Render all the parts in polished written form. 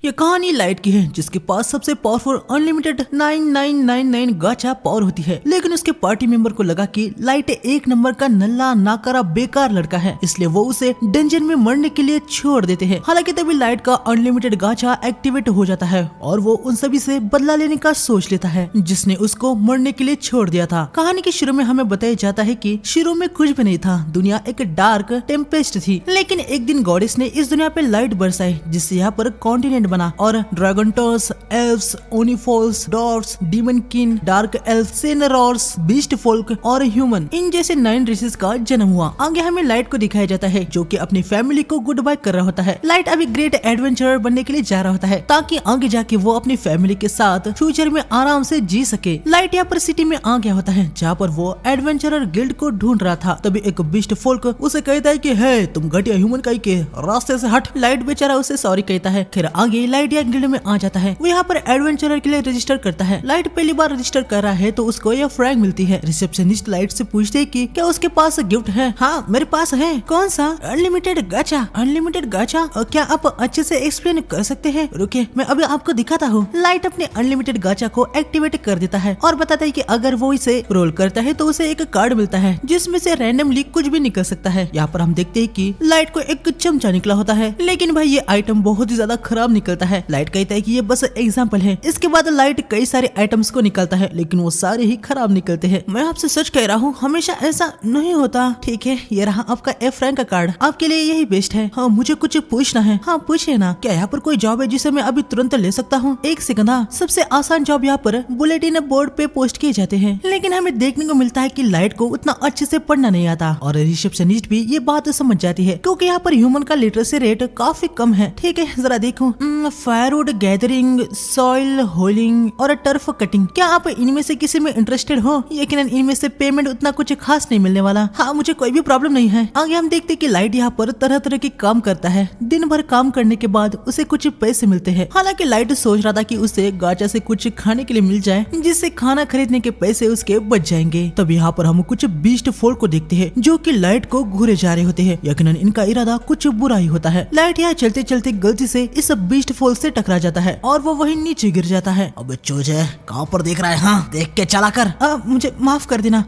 ये कहानी लाइट की है जिसके पास सबसे पावरफुल अनलिमिटेड 9999 गाचा पावर होती है, लेकिन उसके पार्टी मेंबर को लगा कि लाइट एक नंबर का नल्ला नाकारा बेकार लड़का है, इसलिए वो उसे डंजन में मरने के लिए छोड़ देते हैं। हालांकि तभी लाइट का अनलिमिटेड गाचा एक्टिवेट हो जाता है और वो उन सभी से बदला लेने का सोच लेता है जिसने उसको मरने के लिए छोड़ दिया था। कहानी के शुरू में हमें बताया जाता है कि शुरू में कुछ भी नहीं था, दुनिया एक डार्क टेम्पेस्ट थी, लेकिन एक दिन गॉडेस ने इस दुनिया पे लाइट बरसाई जिससे यहाँ पर कॉन्टिनेंट बना और ड्रैगनटर्स, एल्व्स, ओनिफॉल्स, डॉर्फ्स, डीमन किन, डार्क एल्फ, सेनरॉर्स, बीस्ट फोल्क और ह्यूमन इन जैसे 9 रेसेस का जन्म हुआ। आगे हमें लाइट को दिखाया जाता है जो कि अपनी फैमिली को गुड बाय कर रहा होता है। लाइट अभी ग्रेट एडवेंचरर बनने के लिए जा रहा होता है ताकि आगे जाके वो अपनी फैमिली के साथ फ्यूचर में आराम से जी सके। लाइट यहाँ पर सिटी में आ गया होता है जहाँ पर वो एडवेंचरर गिल्ड को ढूंढ रहा था। तभी एक बीस्ट फोल्क उसे कहता है कि है तुम घटिया ह्यूमन काई के रास्ते से हट। लाइट बेचारा उसे सॉरी कहता है। फिर आगे लाइट या गिल्ड में आ जाता है। वो यहाँ पर एडवेंचरर के लिए रजिस्टर करता है। लाइट पहली बार रजिस्टर कर रहा है तो उसको यह फ्रैग मिलती है। रिसेप्शनिस्ट लाइट से पूछते है कि क्या उसके पास गिफ्ट है। हाँ मेरे पास है। कौन सा? अनलिमिटेड गाचा। अनलिमिटेड गाचा? क्या आप अच्छे से एक्सप्लेन कर सकते हैं? रुकिए मैं अभी आपको दिखाता हूँ। लाइट अपने अनलिमिटेड गाचा को एक्टिवेट कर देता है और बताता है कि अगर वो इसे रोल करता है तो उसे एक कार्ड मिलता है जिसमें से रैंडमली कुछ भी निकल सकता है। यहाँ पर हम देखते हैं कि लाइट को एक चमचा निकला होता है, लेकिन भाई ये आइटम बहुत ही ज्यादा खराब निकलता है। लाइट कहता है कि ये बस एग्जांपल है। इसके बाद लाइट कई सारे आइटम्स को निकालता है लेकिन वो सारे ही खराब निकलते हैं। मैं आपसे सच कह रहा हूँ हमेशा ऐसा नहीं होता। ठीक है ये रहा आपका एफ रैंक का कार्ड, आपके लिए यही बेस्ट है। हाँ मुझे कुछ पूछना है। हाँ पूछिए ना। क्या यहाँ पर कोई जॉब है जिसे मैं अभी तुरंत ले सकता हूँ? एक सेकंड। सबसे आसान जॉब यहाँ पर बुलेटिन बोर्ड पे पोस्ट किए जाते हैं, लेकिन हमें देखने को मिलता है कि लाइट को उतना अच्छे से पढ़ना नहीं आता और रिसेप्शनिस्ट भी ये बात समझ जाती है क्योंकि यहाँ पर ह्यूमन का लिटरेसी रेट काफी कम है। ठीक है जरा देखो। फायरवुड गैदरिंग, सॉइल होलिंग और टर्फ कटिंग। क्या आप इनमें से किसी में इंटरेस्टेड हो? यकीनन इनमें से पेमेंट उतना कुछ खास नहीं मिलने वाला। हाँ मुझे कोई भी प्रॉब्लम नहीं है। आगे हम देखते कि लाइट यहाँ पर तरह तरह के काम करता है। दिन भर काम करने के बाद उसे कुछ पैसे मिलते हैं। हालांकि लाइट सोच रहा था कि उसे गाचा से कुछ खाने के लिए मिल जाए जिससे खाना खरीदने के पैसे उसके बच जाएंगे। तब यहाँ पर हम कुछ बीस्ट फोल्क को देखते हैं जो कि लाइट को घूरे जा रहे होते हैं। यकीनन इनका इरादा कुछ बुरा ही होता है। लाइट यहाँ चलते चलते गलती से इस बीस्ट फोल्क से टकरा जाता है और वो वहीं नीचे गिर जाता है। अब चूजे कहाँ पर देख रहा है? हाँ देख के चला कर। मुझे माफ कर देना।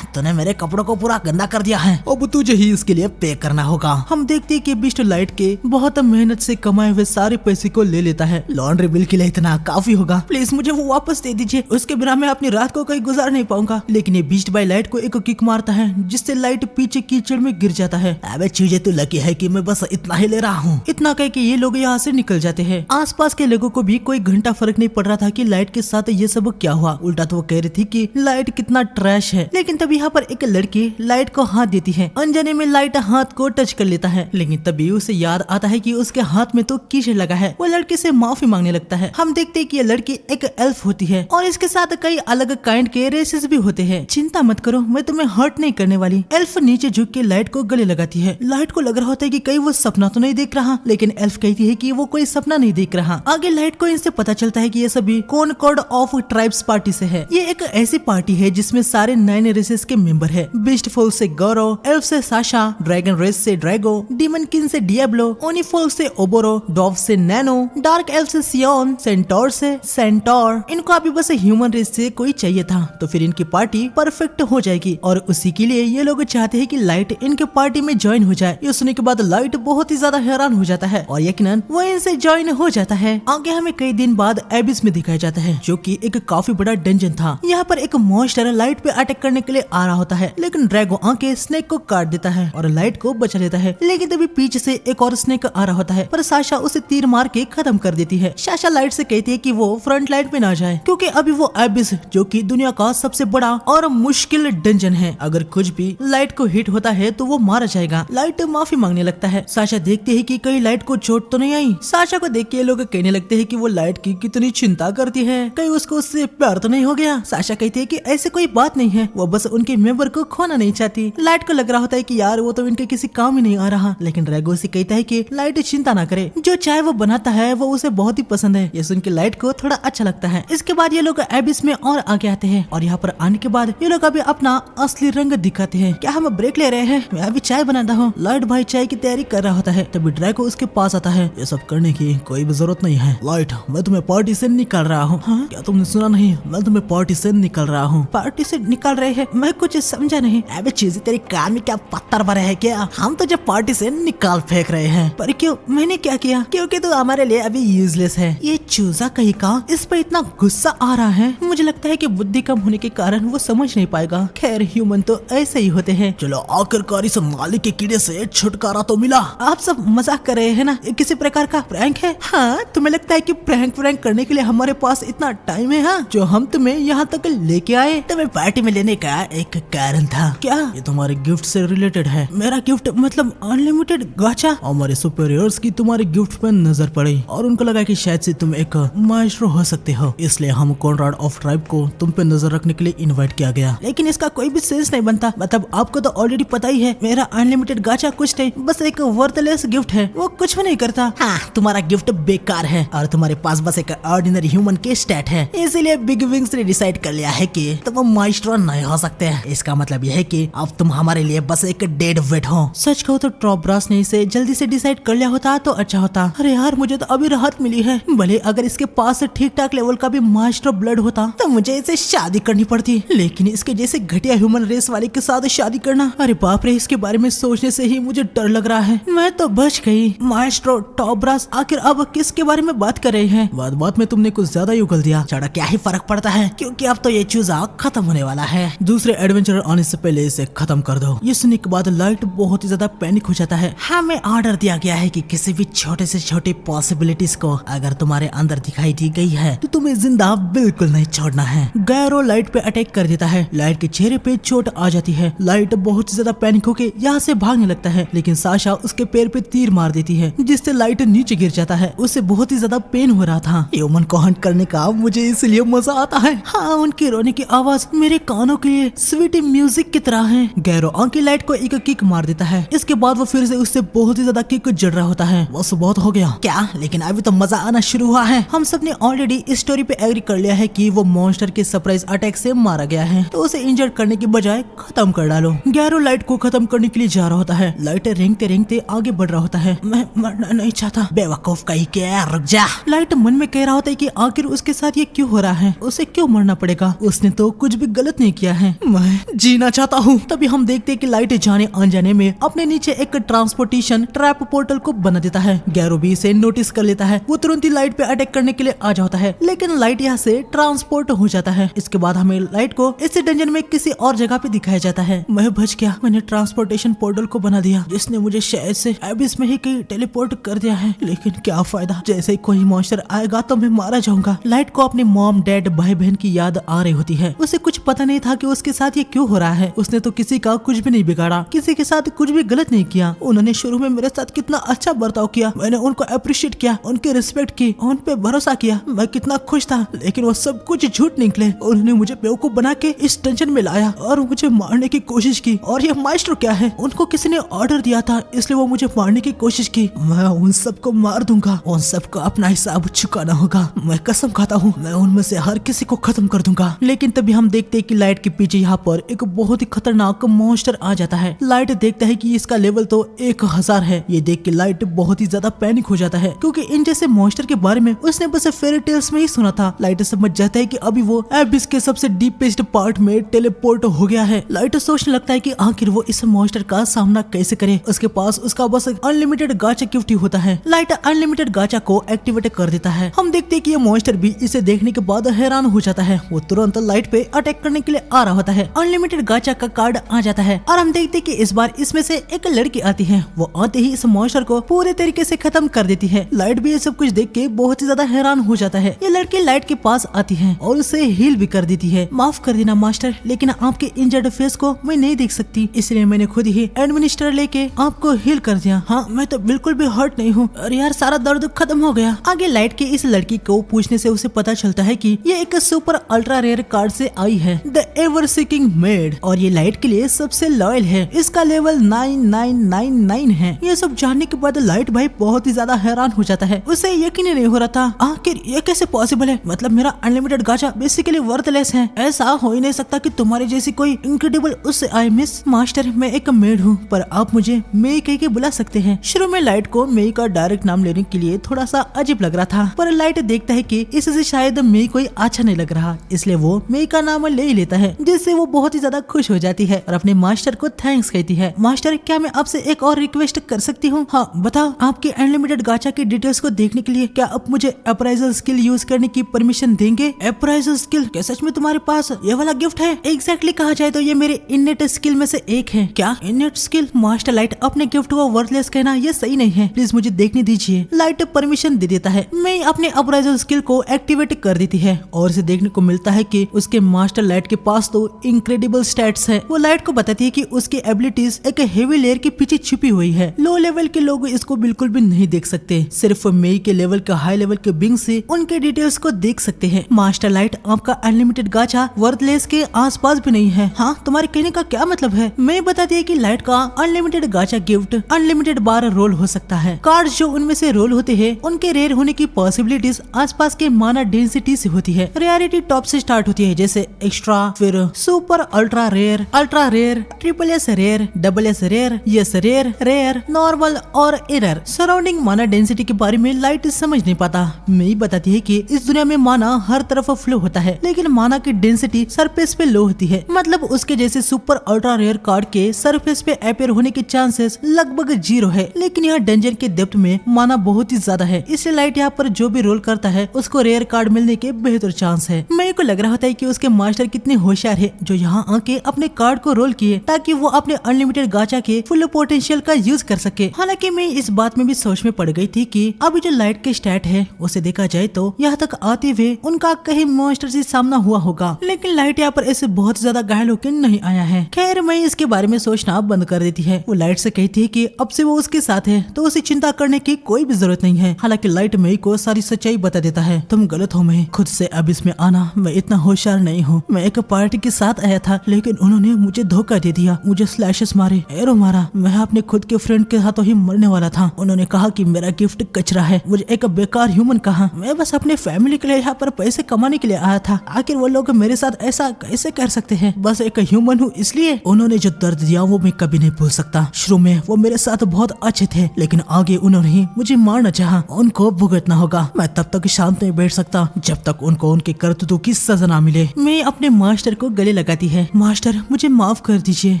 तूने मेरे कपड़ों को पूरा गंदा कर दिया है। अब तुझे ही इसके लिए पे करना होगा। हम देखते हैं कि बीस्ट लाइट के बहुत मेहनत से कमाए हुए सारे पैसे को ले लेता है। लॉन्ड्री बिल के लिए इतना काफी होगा, प्लीज मुझे वो वापस दे दीजिए, उसके बिना मैं अपनी रात को कहीं गुजार नहीं पाऊंगा। लेकिन ये बीस्ट बाय लाइट को एक किक मारता है जिससे लाइट पीछे कीचड़ में गिर जाता है। अबे चीजें तू लकी है कि मैं बस इतना ही ले रहा हूँ। इतना कह के ये लोग यहाँ से निकल जाते हैं। आसपास के लोगों को भी कोई घंटा फर्क नहीं पड़ रहा था कि लाइट के साथ ये सब क्या हुआ। उल्टा तो वो कह रही थी कि लाइट कितना ट्रैश है। लेकिन तभी यहाँ पर एक लड़की लाइट को हाथ देती है। अनजाने में लाइट हाथ को टच कर लेता है, लेकिन तभी उसे याद आता है कि उसके हाथ में तो कीचड़ लगा है। वो लड़की से माफी मांगने लगता है। हम देखते हैं कि ये लड़की एक एल्फ होती है और इसके साथ कई अलग काइंड के रेसेस भी होते हैं। चिंता मत करो मैं तुम्हें हर्ट नहीं करने वाली। एल्फ नीचे झुक के लाइट को गले लगाती है। लाइट को लग रहा होता है कि कहीं वो सपना तो नहीं देख रहा, लेकिन एल्फ कहती है कि वो कोई सपना नहीं देख रहा। आगे लाइट को इनसे पता चलता है कि ये सभी कॉनकॉर्ड ऑफ ट्राइब्स पार्टी से है। ये एक ऐसी पार्टी है जिसमें सारे 9 रेसेस के मेंबर है। बीस्ट फोल्क से गौरव, एल्फ से साशा, ड्रैगन रेस से ड्रैगो, डीमन किन से डियाब्लो, ओनिफोल्क से ओबोरो, डॉफ से नैनो, डार्क एल्फ से सियोन, सेंटोर से सेंटोर। इनको अभी बस ह्यूमन रेस से कोई चाहिए था तो फिर इनकी पार्टी परफेक्ट हो जाएगी और उसी के लिए ये लोग चाहते हैं कि लाइट इनके पार्टी में ज्वाइन हो जाए। ये सुनने के बाद लाइट बहुत ही ज्यादा हैरान हो जाता है और यकीनन वो इनसे ज्वाइन हो जाता है। आगे हमें कई दिन बाद एबिस में दिखाया जाता है जो कि एक काफी बड़ा डंजन था। यहाँ पर एक मॉन्स्टर लाइट पे अटैक करने के लिए आ रहा होता है, लेकिन ड्रैगो आके स्नेक को काट देता है और लाइट को बचा लेता है। लेकिन तभी पीछे से एक और स्नेक आ रहा होता है पर साशा उसे तीर मार के खत्म कर देती है। साशा लाइट से कहती है कि वो फ्रंट लाइट पे ना जाए क्योंकि अभी वो एबिस जो कि दुनिया का सबसे बड़ा और मुश्किल डंजन है, अगर कुछ भी लाइट को हिट होता है तो वो मारा जाएगा। लाइट माफी मांगने लगता है। साशा देखती है कि कहीं लाइट को चोट तो नहीं आई। साशा को देख के लोग कहने लगते हैं कि वो लाइट की कितनी चिंता करती है, कहीं उसको उससे प्यार तो नहीं हो गया। साशा कहती है कि ऐसे कोई बात नहीं है, वो बस उनके मेंबर को खोना नहीं चाहती। लाइट को लग रहा होता है कि यार वो तो इनके किसी काम ही नहीं आ रहा, लेकिन ड्रैगो से कहता है कि लाइट चिंता ना करे, जो चाय वो बनाता है वो उसे बहुत ही पसंद है। ये सुन के लाइट को थोड़ा अच्छा लगता है। इसके बाद ये लोग एबिस में और आगे आते हैं और यहाँ पर आने के बाद ये लोग अभी अपना असली रंग दिखाते हैं। क्या हम ब्रेक ले रहे हैं? मैं अभी चाय बनाता हूँ। लाइट भाई चाय की तैयारी कर रहा होता है। तभी ड्रैगो उसके पास आता है। ये सब करने की कोई कोई भी जरूरत नहीं है। लाइट, मैं तुम्हें पार्टी से निकाल रहा हूँ। हाँ? क्या तुमने सुना नहीं? मैं तुम्हें पार्टी से निकाल रहा हूँ। पार्टी से निकाल रहे हैं? मैं कुछ समझा नहीं। अबे चीज़, तेरी कान में क्या पत्थर भरे है क्या? हम तो जब पार्टी से निकाल फेंक रहे हैं। पर क्यों? मैंने क्या किया? क्योंकि तू हमारे लिए अभी यूजलेस है। ये चूजा कहीं का इस पर इतना गुस्सा आ रहा है। मुझे लगता है कि बुद्धि कम होने के कारण वो समझ नहीं पाएगा। खैर, ह्यूमन तो ऐसे ही होते हैं। चलो, आखिरकार इस मालिक के कीड़े से छुटकारा तो मिला। आप सब मजाक कर रहे हैं ना? ये किसी प्रकार का प्रैंक है? हाँ, तुम्हें लगता है कि प्रैंक करने के लिए हमारे पास इतना टाइम है? हाँ, जो हम तुम्हें यहाँ तक लेके आए, तुम्हें पार्टी में लेने का एक कारण था। क्या ये तुम्हारे गिफ्ट से रिलेटेड है? मेरा गिफ्ट मतलब अनलिमिटेड गाचा? हमारे सुपीरियर्स की तुम्हारे गिफ्ट पर नजर पड़ी और उनको लगा कि शायद से तुम एक मास्टर हो सकते हो, इसलिए हम कॉनराड ऑफ ट्राइब को तुम पे नजर रखने के लिए इनवाइट किया गया। लेकिन इसका कोई भी सेंस नहीं बनता। मतलब आपको तो ऑलरेडी पता ही है, मेरा अनलिमिटेड गाचा कुछ नहीं, बस एक वर्थलेस गिफ्ट है, वो कुछ भी नहीं करता। हाँ, तुम्हारा गिफ्ट बेकार है और तुम्हारे पास बस एक ऑर्डिनरी ह्यूमन के स्टैट है, इसीलिए बिग विंग्स ने डिसाइड कर लिया है कि तुम माइस्ट्रो नहीं हो सकते। इसका मतलब यह है कि अब तुम हमारे लिए बस एक डेड वेट हो। सच कहो तो ट्रॉब्रास ने इसे जल्दी से डिसाइड कर लिया होता तो अच्छा होता। अरे यार, मुझे तो अभी राहत मिली है। भले अगर इसके पास ठीक ठाक लेवल का भी मास्टर ब्लड होता तो मुझे इसे शादी करनी पड़ती, लेकिन इसके जैसे घटिया ह्यूमन रेस वाले के साथ शादी करना, अरे बाप रे, इसके बारे में सोचने से ही मुझे डर लग रहा है। मैं तो बच गई। मास्टर टॉब्रास आखिर अब किसके बारे में बात कर रहे हैं? बात में तुमने कुछ ज्यादा ही उगल दिया। चढ़ा, क्या ही फर्क पड़ता है, क्योंकि अब तो ये चूजा खत्म होने वाला है। दूसरे एडवेंचर आने से पहले इसे खत्म कर दो। ये सुनने के बाद लाइट बहुत ही ज्यादा पैनिक हो जाता है। हमें ऑर्डर दिया गया है कि किसी भी छोटे से छोटे पॉसिबिलिटीज को अगर तुम्हारे अंदर दिखाई दी गई है तो तुम्हें जिंदा बिल्कुल नहीं छोड़ना है। गैरो लाइट पे अटैक कर देता है। लाइट के चेहरे पे चोट आ जाती है। लाइट बहुत ज्यादा पैनिक होके यहाँ से भागने लगता है, लेकिन साशा उसके पैर पे तीर मार देती है, जिससे लाइट नीचे गिर जाता है। उसे बहुत ही ज्यादा पेन हो रहा था। ह्यूमन को हंट करने का मुझे इसलिए मजा आता है। हाँ, उनकी रोने की आवाज मेरे कानों के लिए स्वीट म्यूजिक की तरह है। गैरो अंकी लाइट को एक किक मार देता है। इसके बाद वो फिर से उससे बहुत ही ज्यादा किक जड़ रहा होता है। बस बहुत हो गया क्या? लेकिन अभी तो मजा आना शुरू हुआ है। हम सब ने ऑलरेडी इस स्टोरी पे एग्री कर लिया है कि वो मॉन्स्टर के सरप्राइज अटैक से मारा गया है, तो उसे इंजर्ड करने की बजाय खत्म कर डालो। गैरो लाइट को खत्म करने के लिए जा रहा होता है। लाइट रेंगते रेंगते आगे बढ़ रहा होता है। मैं मरना नहीं चाहता। बेवकूफ कहीं के, रुक जा। लाइट मन में कह रहा होता है कि आखिर उसके साथ ये क्यों हो रहा है, उसे क्यों मरना पड़ेगा? उसने तो कुछ भी गलत नहीं किया है। मैं जीना चाहता हूँ। तभी हम देखते हैं कि लाइट जाने अनजाने में अपने नीचे एक ट्रांसपोर्टेशन ट्रैप पोर्टल को बना देता है। गैरो भी इसे नोटिस कर लेता है। वो तुरंत ही लाइट पे अटैक करने के लिए आ जाता है, लेकिन लाइट यहाँ से ट्रांसपोर्ट हो जाता है। इसके बाद हमें लाइट को इस डंजन में किसी और जगह पे दिखाया जाता है। मैं बच गया। मैंने ट्रांसपोर्टेशन पोर्टल को बना दिया, जिसने मुझे शायद से एबिस में ही कहीं टेलीपोर्ट कर दिया है, लेकिन क्या फायदा? जैसे ही कोई मॉन्स्टर आएगा तो मैं मारा जाऊंगा। लाइट को अपने मॉम, डैड, भाई बहन की याद आ रही होती है। उसे कुछ पता नहीं था कि उसके साथ ये क्यों हो रहा है। उसने तो किसी का कुछ भी नहीं बिगाड़ा, किसी के साथ कुछ भी गलत नहीं किया। उन्होंने शुरू में मेरे साथ कितना अच्छा बर्ताव किया। मैंने उनको अप्रिशिएट किया, उनकी रिस्पेक्ट की, उन पे भरोसा किया। मैं कितना खुश था, लेकिन वो सब कुछ झूठ निकले। उन्होंने मुझे बेवकूफ बना के इस टेंशन में लाया और मुझे मारने की कोशिश की। और ये मास्टर क्या है? उनको किसी ने ऑर्डर दिया था, इसलिए वो मुझे मारने की कोशिश की। मैं उन सबको मार दूंगा। उन सबको अपना हिसाब चुकाना होगा। मैं कसम खाता हूँ, मैं उनमें से हर किसी को खत्म कर दूंगा। लेकिन तभी हम देखते हैं कि लाइट के पीछे यहाँ पर एक बहुत ही खतरनाक मॉन्स्टर आ जाता है। लाइट देखता है कि इसका लेवल तो 1000 है। ये देख के लाइट बहुत ही ज्यादा पैनिक हो जाता है, क्योंकि इन जैसे मॉन्स्टर के बारे में उसने बस फेरी टेल्स में ही सुना था। लाइट समझ जाता है कि अभी वो एबिस के सबसे डीपेस्ट पार्ट में टेलीपोर्ट हो गया है। लाइट सोचने लगता है कि आखिर वो इस मॉन्स्टर का सामना कैसे करे। उसके पास उसका बस अनलिमिटेड गाचा गिफ्ट होता है। लाइट अनलिमिटेड गाचा को एक्टिवेट कर देता है। हम देखते हैं कि ये मॉन्स्टर भी इसे देखने के बाद हैरान हो जाता है। वो तुरंत लाइट पे अटैक करने के लिए आ रहा होता है। अनलिमिटेड गाचा का कार्ड आ जाता है और हम देखते हैं कि इस बार इसमें से एक लड़की आती है। वो आते ही इस मॉन्स्टर को पूरे तरीके से खत्म कर देती है। लाइट भी ये सब कुछ देख के बहुत ही ज्यादा हैरान हो जाता है। ये लड़की लाइट के पास आती है और उसे हील भी कर देती है। माफ कर देना मास्टर, लेकिन आपके इंजर्ड फेस को मैं नहीं देख सकती, इसलिए मैंने खुद ही एडमिनिस्टर लेके आपको हील कर दिया। हाँ, मैं तो बिल्कुल भी हर्ट नहीं हूँ। अरे यार, सारा दर्द खत्म हो गया। आगे लाइट के इस लड़की को पूछने से उसे पता चलता है कि ये एक सुपर अल्ट्रा रेयर कार्ड से आई है, द एवर सीकिंग मेड, और ये लाइट के लिए सबसे लॉयल है। इसका लेवल 9999 है। ये सब जानने के बाद लाइट भाई बहुत ही ज्यादा हैरान हो जाता है। उसे यकीन नहीं हो रहा था, आखिर ये कैसे पॉसिबल है? मतलब मेरा अनलिमिटेड गाचा बेसिकली वर्थलेस है। ऐसा हो ही नहीं सकता कि तुम्हारे जैसी कोई इनक्रेडिबल उससे आए। मिस मास्टर, मैं एक मेड हूँ, पर आप मुझे मेई कह के बुला सकते हैं। शुरू में लाइट को मेई का डायरेक्ट नाम लेने के लिए थोड़ा सा अजीब लग रहा था, पर लाइट देखता है कि इससे शायद मेई कोई अच्छा नहीं लग रहा, इसलिए वो मेई का नाम ले ही लेता है, जिससे वो बहुत ही ज्यादा खुश हो जाती है और अपने मास्टर को थैंक्स कहती है। मास्टर, क्या मैं आपसे एक और रिक्वेस्ट कर सकती हूँ? हाँ बताओ। आपके अनलिमिटेड गाचा की डिटेल्स को देखने के लिए क्या आप मुझे अप्राइजल स्किल यूज करने की परमिशन देंगे? Appraisal skill? क्या सच में तुम्हारे पास ये वाला गिफ्ट है? एग्जैक्टली कहा जाए तो ये मेरे इननेट स्किल में से एक है। क्या इननेट स्किल? मास्टर, लाइट अपने गिफ्ट को वर्थलेस कहना ये सही नहीं है, प्लीज मुझे देखने दीजिए। लाइट परमिशन दे देता है। मैं अपने अप्राइजल स्किल को एक्टिवेट कर देती है और इसे देखने को मिलता है कि उसके मास्टर लाइट के पास तो इनक्रेडिबल स्टैट्स है। वो लाइट को बताती है कि उसकी एबिलिटीज एक हेवी लेयर के पीछे छुपी हुई है। लो लेवल के लोग इसको बिल्कुल भी नहीं देख सकते, सिर्फ मेई के लेवल के हाई लेवल के बिंग से उनके डिटेल्स को देख सकते हैं। मास्टर लाइट, आपका अनलिमिटेड गाचा वर्थलेस के आसपास भी नहीं है। हाँ, तुम्हारे कहने का क्या मतलब है? मैं बताती है कि लाइट का अनलिमिटेड गाचा गिफ्ट अनलिमिटेड बार रोल हो सकता है। कार्ड्स जो उनमें से रोल होते हैं उनके रेयर होने की पॉसिबिलिटीज आसपास के माना डेंसिटी से होती है। रेयरिटी टॉप से स्टार्ट होती है, जैसे एक्स्ट्रा, फिर super, ultra rare, triple S rare, double S rare, yes rare, rare, normal और एरर। सराउंडिंग माना डेंसिटी के बारे में लाइट समझ नहीं पाता। मैं बताती है कि इस दुनिया में माना हर तरफ फ्लो होता है, लेकिन माना की डेंसिटी सरफेस पे लो होती है। मतलब उसके जैसे सुपर अल्ट्रा रेयर कार्ड के सरफेस पे अपेयर होने के चांसेस लगभग 0 है, लेकिन यहाँ डंजन के डेप्थ में माना बहुत ही ज्यादा है। इसलिए लाइट यहाँ पर जो भी रोल करता है उसको रेयर कार्ड मिलने के बेहतर चांस है। मेरे को लग रहा होता है कि उसके मास्टर कितने होशियार है जो यहाँ आके अपने कार्ड को रोल किए ताकि वो अपने अनलिमिटेड गाचा के फुल पोटेंशियल का यूज कर सके। हालांकि मैं इस बात में भी सोच में पड़ गई थी कि अभी जो लाइट के स्टैट है उसे देखा जाए तो यहाँ तक आते हुए उनका कहीं मॉन्स्टर से सामना हुआ होगा, लेकिन लाइट यहाँ पर ऐसे बहुत ज्यादा घायल होकर नहीं आया है। खैर, मैं इसके बारे में सोचना बंद कर देती है। वो लाइट से कहती है कि अब से वो उसके साथ है तो उसे चिंता करने की कोई भी जरूरत नहीं है। हालांकि लाइट मई को सारी सच्चाई बता देता है। तुम गलत हो मई, खुद से अब इसमें आना, मैं इतना होशियार नहीं हूँ। मैं एक पार्टी के साथ आया था लेकिन उन्होंने मुझे धोखा दे दिया, मुझे स्लैशेस मारे, एरो मारा। मैं अपने खुद के फ्रेंड के हाथों ही मरने वाला था। उन्होंने कहा कि मेरा गिफ्ट कचरा है, मुझे एक बेकार ह्यूमन कहा। मैं बस अपने फैमिली के लिए यहाँ पर पैसे कमाने के लिए आया था। आखिर वो लोग मेरे साथ ऐसा कैसे कर सकते हैं? बस एक ह्यूमन हूँ इसलिए। उन्होंने जो दर्द दिया वो मैं कभी नहीं भूल सकता। शुरू में वो मेरे साथ बहुत अच्छे थे, लेकिन आगे उन्होंने ही मुझे मारना चाहा। उनको भुगतना होगा। मैं तब तक शांत नहीं बैठ सकता जब तक उनको उनके करतूतों की सजा ना मिले। मैं अपने मास्टर को गले लगाती है। मास्टर, मुझे माफ कर दीजिए,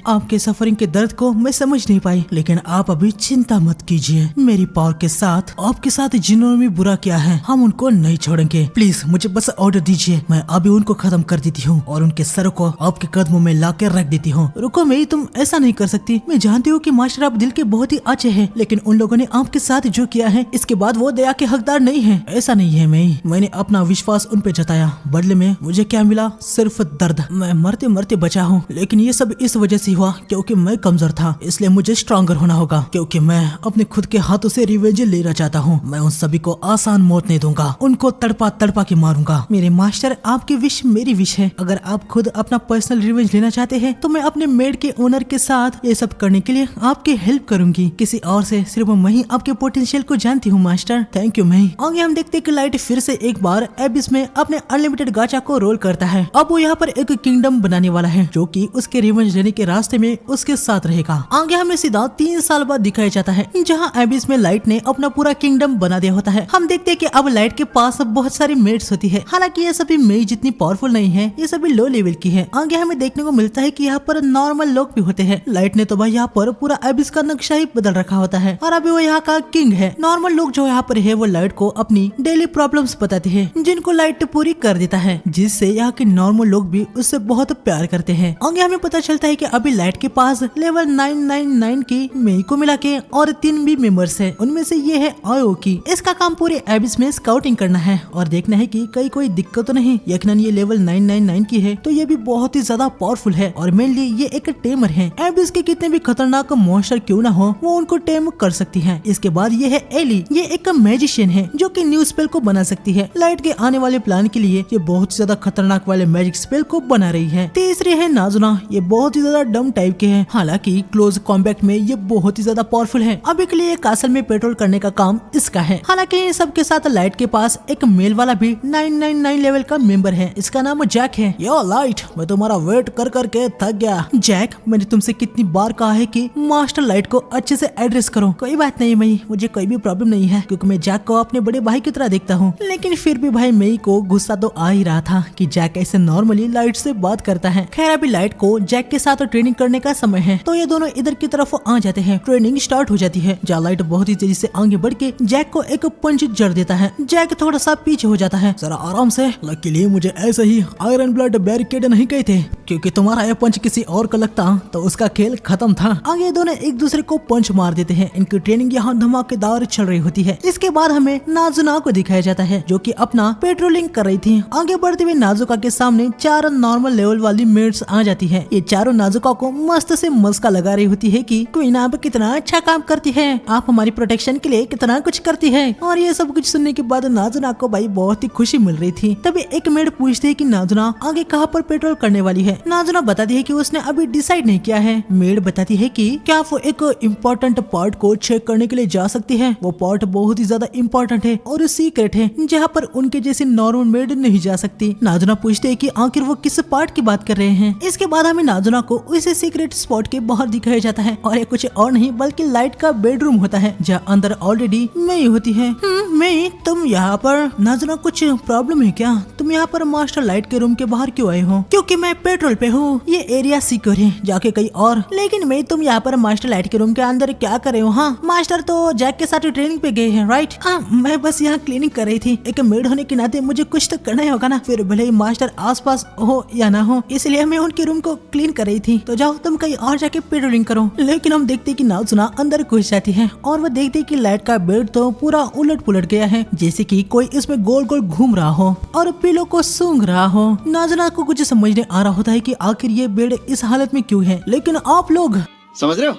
आपके सफरिंग के दर्द को मैं समझ नहीं पाई, लेकिन आप अभी चिंता मत कीजिए। मेरी पावर के साथ आपके साथ जिन्होंने भी बुरा किया है हम उनको नहीं छोड़ेंगे। प्लीज मुझे बस ऑर्डर दीजिए, मैं अभी उनको खत्म कर देती हूँ और उनके सर को आपके कदमों में ला कर रख देती हूँ। रुको मेरी, तुम ऐसा नहीं कर सकती। मैं जानती हूँ कि मास्टर आप दिल के बहुत ही अच्छे हैं, लेकिन उन लोगों ने आपके साथ जो किया है इसके बाद वो दया के हकदार नहीं है। ऐसा नहीं है मैंने अपना विश्वास उन पे जताया, बदले में मुझे क्या मिला? सिर्फ दर्द। मैं मरते मरते बचा हूँ, लेकिन ये सब इस वजह से हुआ क्योंकि मैं कमजोर था। इसलिए मुझे स्ट्रॉन्गर होना होगा, क्योंकि मैं अपने खुद के हाथों से रिवेंज लेना चाहता हूँ। मैं उन सभी को आसान मौत नहीं दूंगा, उनको तड़पा तड़पा के मारूंगा। मेरे मास्टर, आपकी विश मेरी विश है। अगर आप खुद अपना पर्सनल रिवेंज लेना चाहते हैं तो मैं अपने मेड के ओनर के साथ ये सब करने के लिए आपकी हेल्प करूंगी। किसी और से सिर्फ मैं ही आपके पोटेंशियल को जानती हूँ मास्टर। थैंक यू मैं। आगे हम देखते कि लाइट फिर से एक बार एबिस में अपने अनलिमिटेड गाचा को रोल करता है। अब वो यहाँ पर एक किंगडम बनाने वाला है जो कि उसके रिवेंज लेने के रास्ते में उसके साथ रहेगा। आगे हमें सीधा 3 साल बाद दिखाया जाता है जहाँ एबिस में लाइट ने अपना पूरा किंगडम बना दिया होता है। हम देखते हैं कि अब लाइट के पास बहुत सारी मेड्स होती है। हालांकि ये सभी मेड जितनी पावरफुल नहीं है, ये सभी लो लेवल की है। आगे हमें देखने को मिलता है कि यहाँ पर नॉर्मल लोग भी होते हैं। लाइट ने तो भाई यहाँ पर पूरा एबिस का नक्शा ही बदल रखा होता है और अभी वो यहाँ का किंग है। नॉर्मल लोग जो यहाँ पर है वो लाइट को अपनी डेली प्रॉब्लम्स बताते हैं जिनको लाइट पूरी कर देता है, जिससे यहाँ के नॉर्मल लोग भी उससे बहुत प्यार करते हैं। आगे हमें पता चलता है कि अभी लाइट के पास लेवल 999 की मेई को मिला के और 3 भी मेंबर्स है। उनमें से ये है आयो की। इसका काम पूरे एबिस में स्काउटिंग करना है और देखना है कि कहीं कोई दिक्कत तो नहीं। यकीनन ये लेवल 999 की है तो ये भी बहुत ही ज्यादा पावरफुल है और मेनली ये एक टेमर है। एबिस के कितने भी खतरनाक मॉन्स्टर क्यों ना हो वो उनको टेम कर सकती है। इसके बाद ये है एली। ये एक मैजिशियन है जो कि न्यू स्पेल को बना सकती है। लाइट के आने वाले प्लान के लिए ये बहुत ही ज्यादा खतरनाक वाले मैजिक स्पेल को बना रही है। तीसरे है नाजुना। ये बहुत ही ज्यादा डम टाइप के हैं, हालांकि क्लोज कॉम्बैट में ये बहुत ही ज्यादा पावरफुल है। अभी के लिए कासल में पेट्रोल करने का काम इसका है। हालांकि इन सब के साथ लाइट के पास एक मेल वाला भी 999 लेवल का मेंबर है। इसका नाम जैक है। यो लाइट, मैं तुम्हारा वेट कर करके थक गया। जैक, मैंने तुमसे कितनी बार कहा है कि मास्टर लाइट को अच्छे से एड्रेस करो। कोई बात नहीं मई, मुझे कोई भी प्रॉब्लम प्रॉब्लम नहीं है क्योंकि मैं जैक को अपने बड़े भाई की तरह देखता हूँ। लेकिन फिर भी भाई मेई को गुस्सा तो आ ही रहा था कि जैक ऐसे नॉर्मली लाइट से बात करता है। खैर अभी लाइट को जैक के साथ ट्रेनिंग करने का समय है तो ये दोनों इधर की तरफ आ जाते हैं। ट्रेनिंग स्टार्ट हो जाती है जहाँ लाइट बहुत ही तेजी से आगे बढ़ के जैक को एक पंच जड़ देता है। जैक थोड़ा सा पीछे हो जाता है। जरा आराम से, लकीली मुझे ऐसे ही आयरन ब्लड बैरिकेड नहीं कहे थे, क्योंकि तुम्हारा यह पंच किसी और को लगता तो उसका खेल खत्म था। आगे दोनों एक दूसरे को पंच मार देते हैं। इनकी ट्रेनिंग यहाँ धमाकेदार चल रही होती है। इसके बाद हमें नाजुना को दिखाया जाता है जो कि अपना पेट्रोलिंग कर रही थी। आगे बढ़ते हुए नाजुका के सामने 4 नॉर्मल लेवल वाली मेड्स आ जाती है। ये चारों नाजुका को मस्त से मस्का लगा रही होती है कि क्वीन आप कितना अच्छा काम करती है, आप हमारी प्रोटेक्शन के लिए कितना कुछ करती है। और ये सब कुछ सुनने के बाद नाजुना को भाई बहुत ही खुशी मिल रही थी। तभी एक मेड पूछती है कि नाजुना आगे कहाँ पर पेट्रोल करने वाली है। नाजुना बताती है कि उसने अभी डिसाइड नहीं किया है। मेड बताती है कि क्या वो एक इम्पोर्टेंट पार्ट को चेक करने के लिए जा सकती है। वो पार्ट बहुत ही ज्यादा इम्पोर्टेंट है और सीक्रेट है जहाँ पर उनके जैसी नॉर्मल मेड नहीं जा सकती। नाजुना पूछते है कि आखिर वो किस पार्ट की बात कर रहे हैं। इसके बाद हमें नाजुना को उसी सीक्रेट स्पॉट के बाहर दिखाया जाता है और ये कुछ और नहीं बल्कि लाइट का बेडरूम होता है जहाँ अंदर ऑलरेडी मई होती है। मई तुम यहाँ पर? नाजुना कुछ प्रॉब्लम है क्या? तुम यहाँ पर मास्टर लाइट के रूम के बाहर क्यों आए हो? क्योंकि मैं पेट्रोल पे हूँ, ये एरिया सिक्योर है, जाके कहीं और। लेकिन मैं तुम यहाँ पर मास्टर लाइट के रूम के अंदर क्या कर रहे हो? हाँ मास्टर तो जैक के साथ ट्रेनिंग पे गए हैं राइट? मैं बस यहाँ क्लीनिंग कर रही थी। एक मेड होने के नाते मुझे कुछ तो करना ही होगा ना, फिर भले ही मास्टर आसपास हो या ना हो, इसलिए मैं उनके रूम को क्लीन कर रही थी। तो जाओ तुम कहीं और जाके पेट्रोलिंग करो। लेकिन हम देखते कि नाजुना अंदर घुस जाती है और वो देखते कि लाइट का बेड तो पूरा उलट पुलट गया है, जैसे कि कोई इसमें गोल गोल घूम रहा हो और पिलो को सूंघ रहा हो। नाजुना को कुछ समझ नहीं आ रहा होता है कि आखिर ये बेड इस हालत में क्यों है। लेकिन आप लोग समझ रहे हो?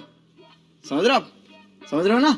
समझ रहे हो ना?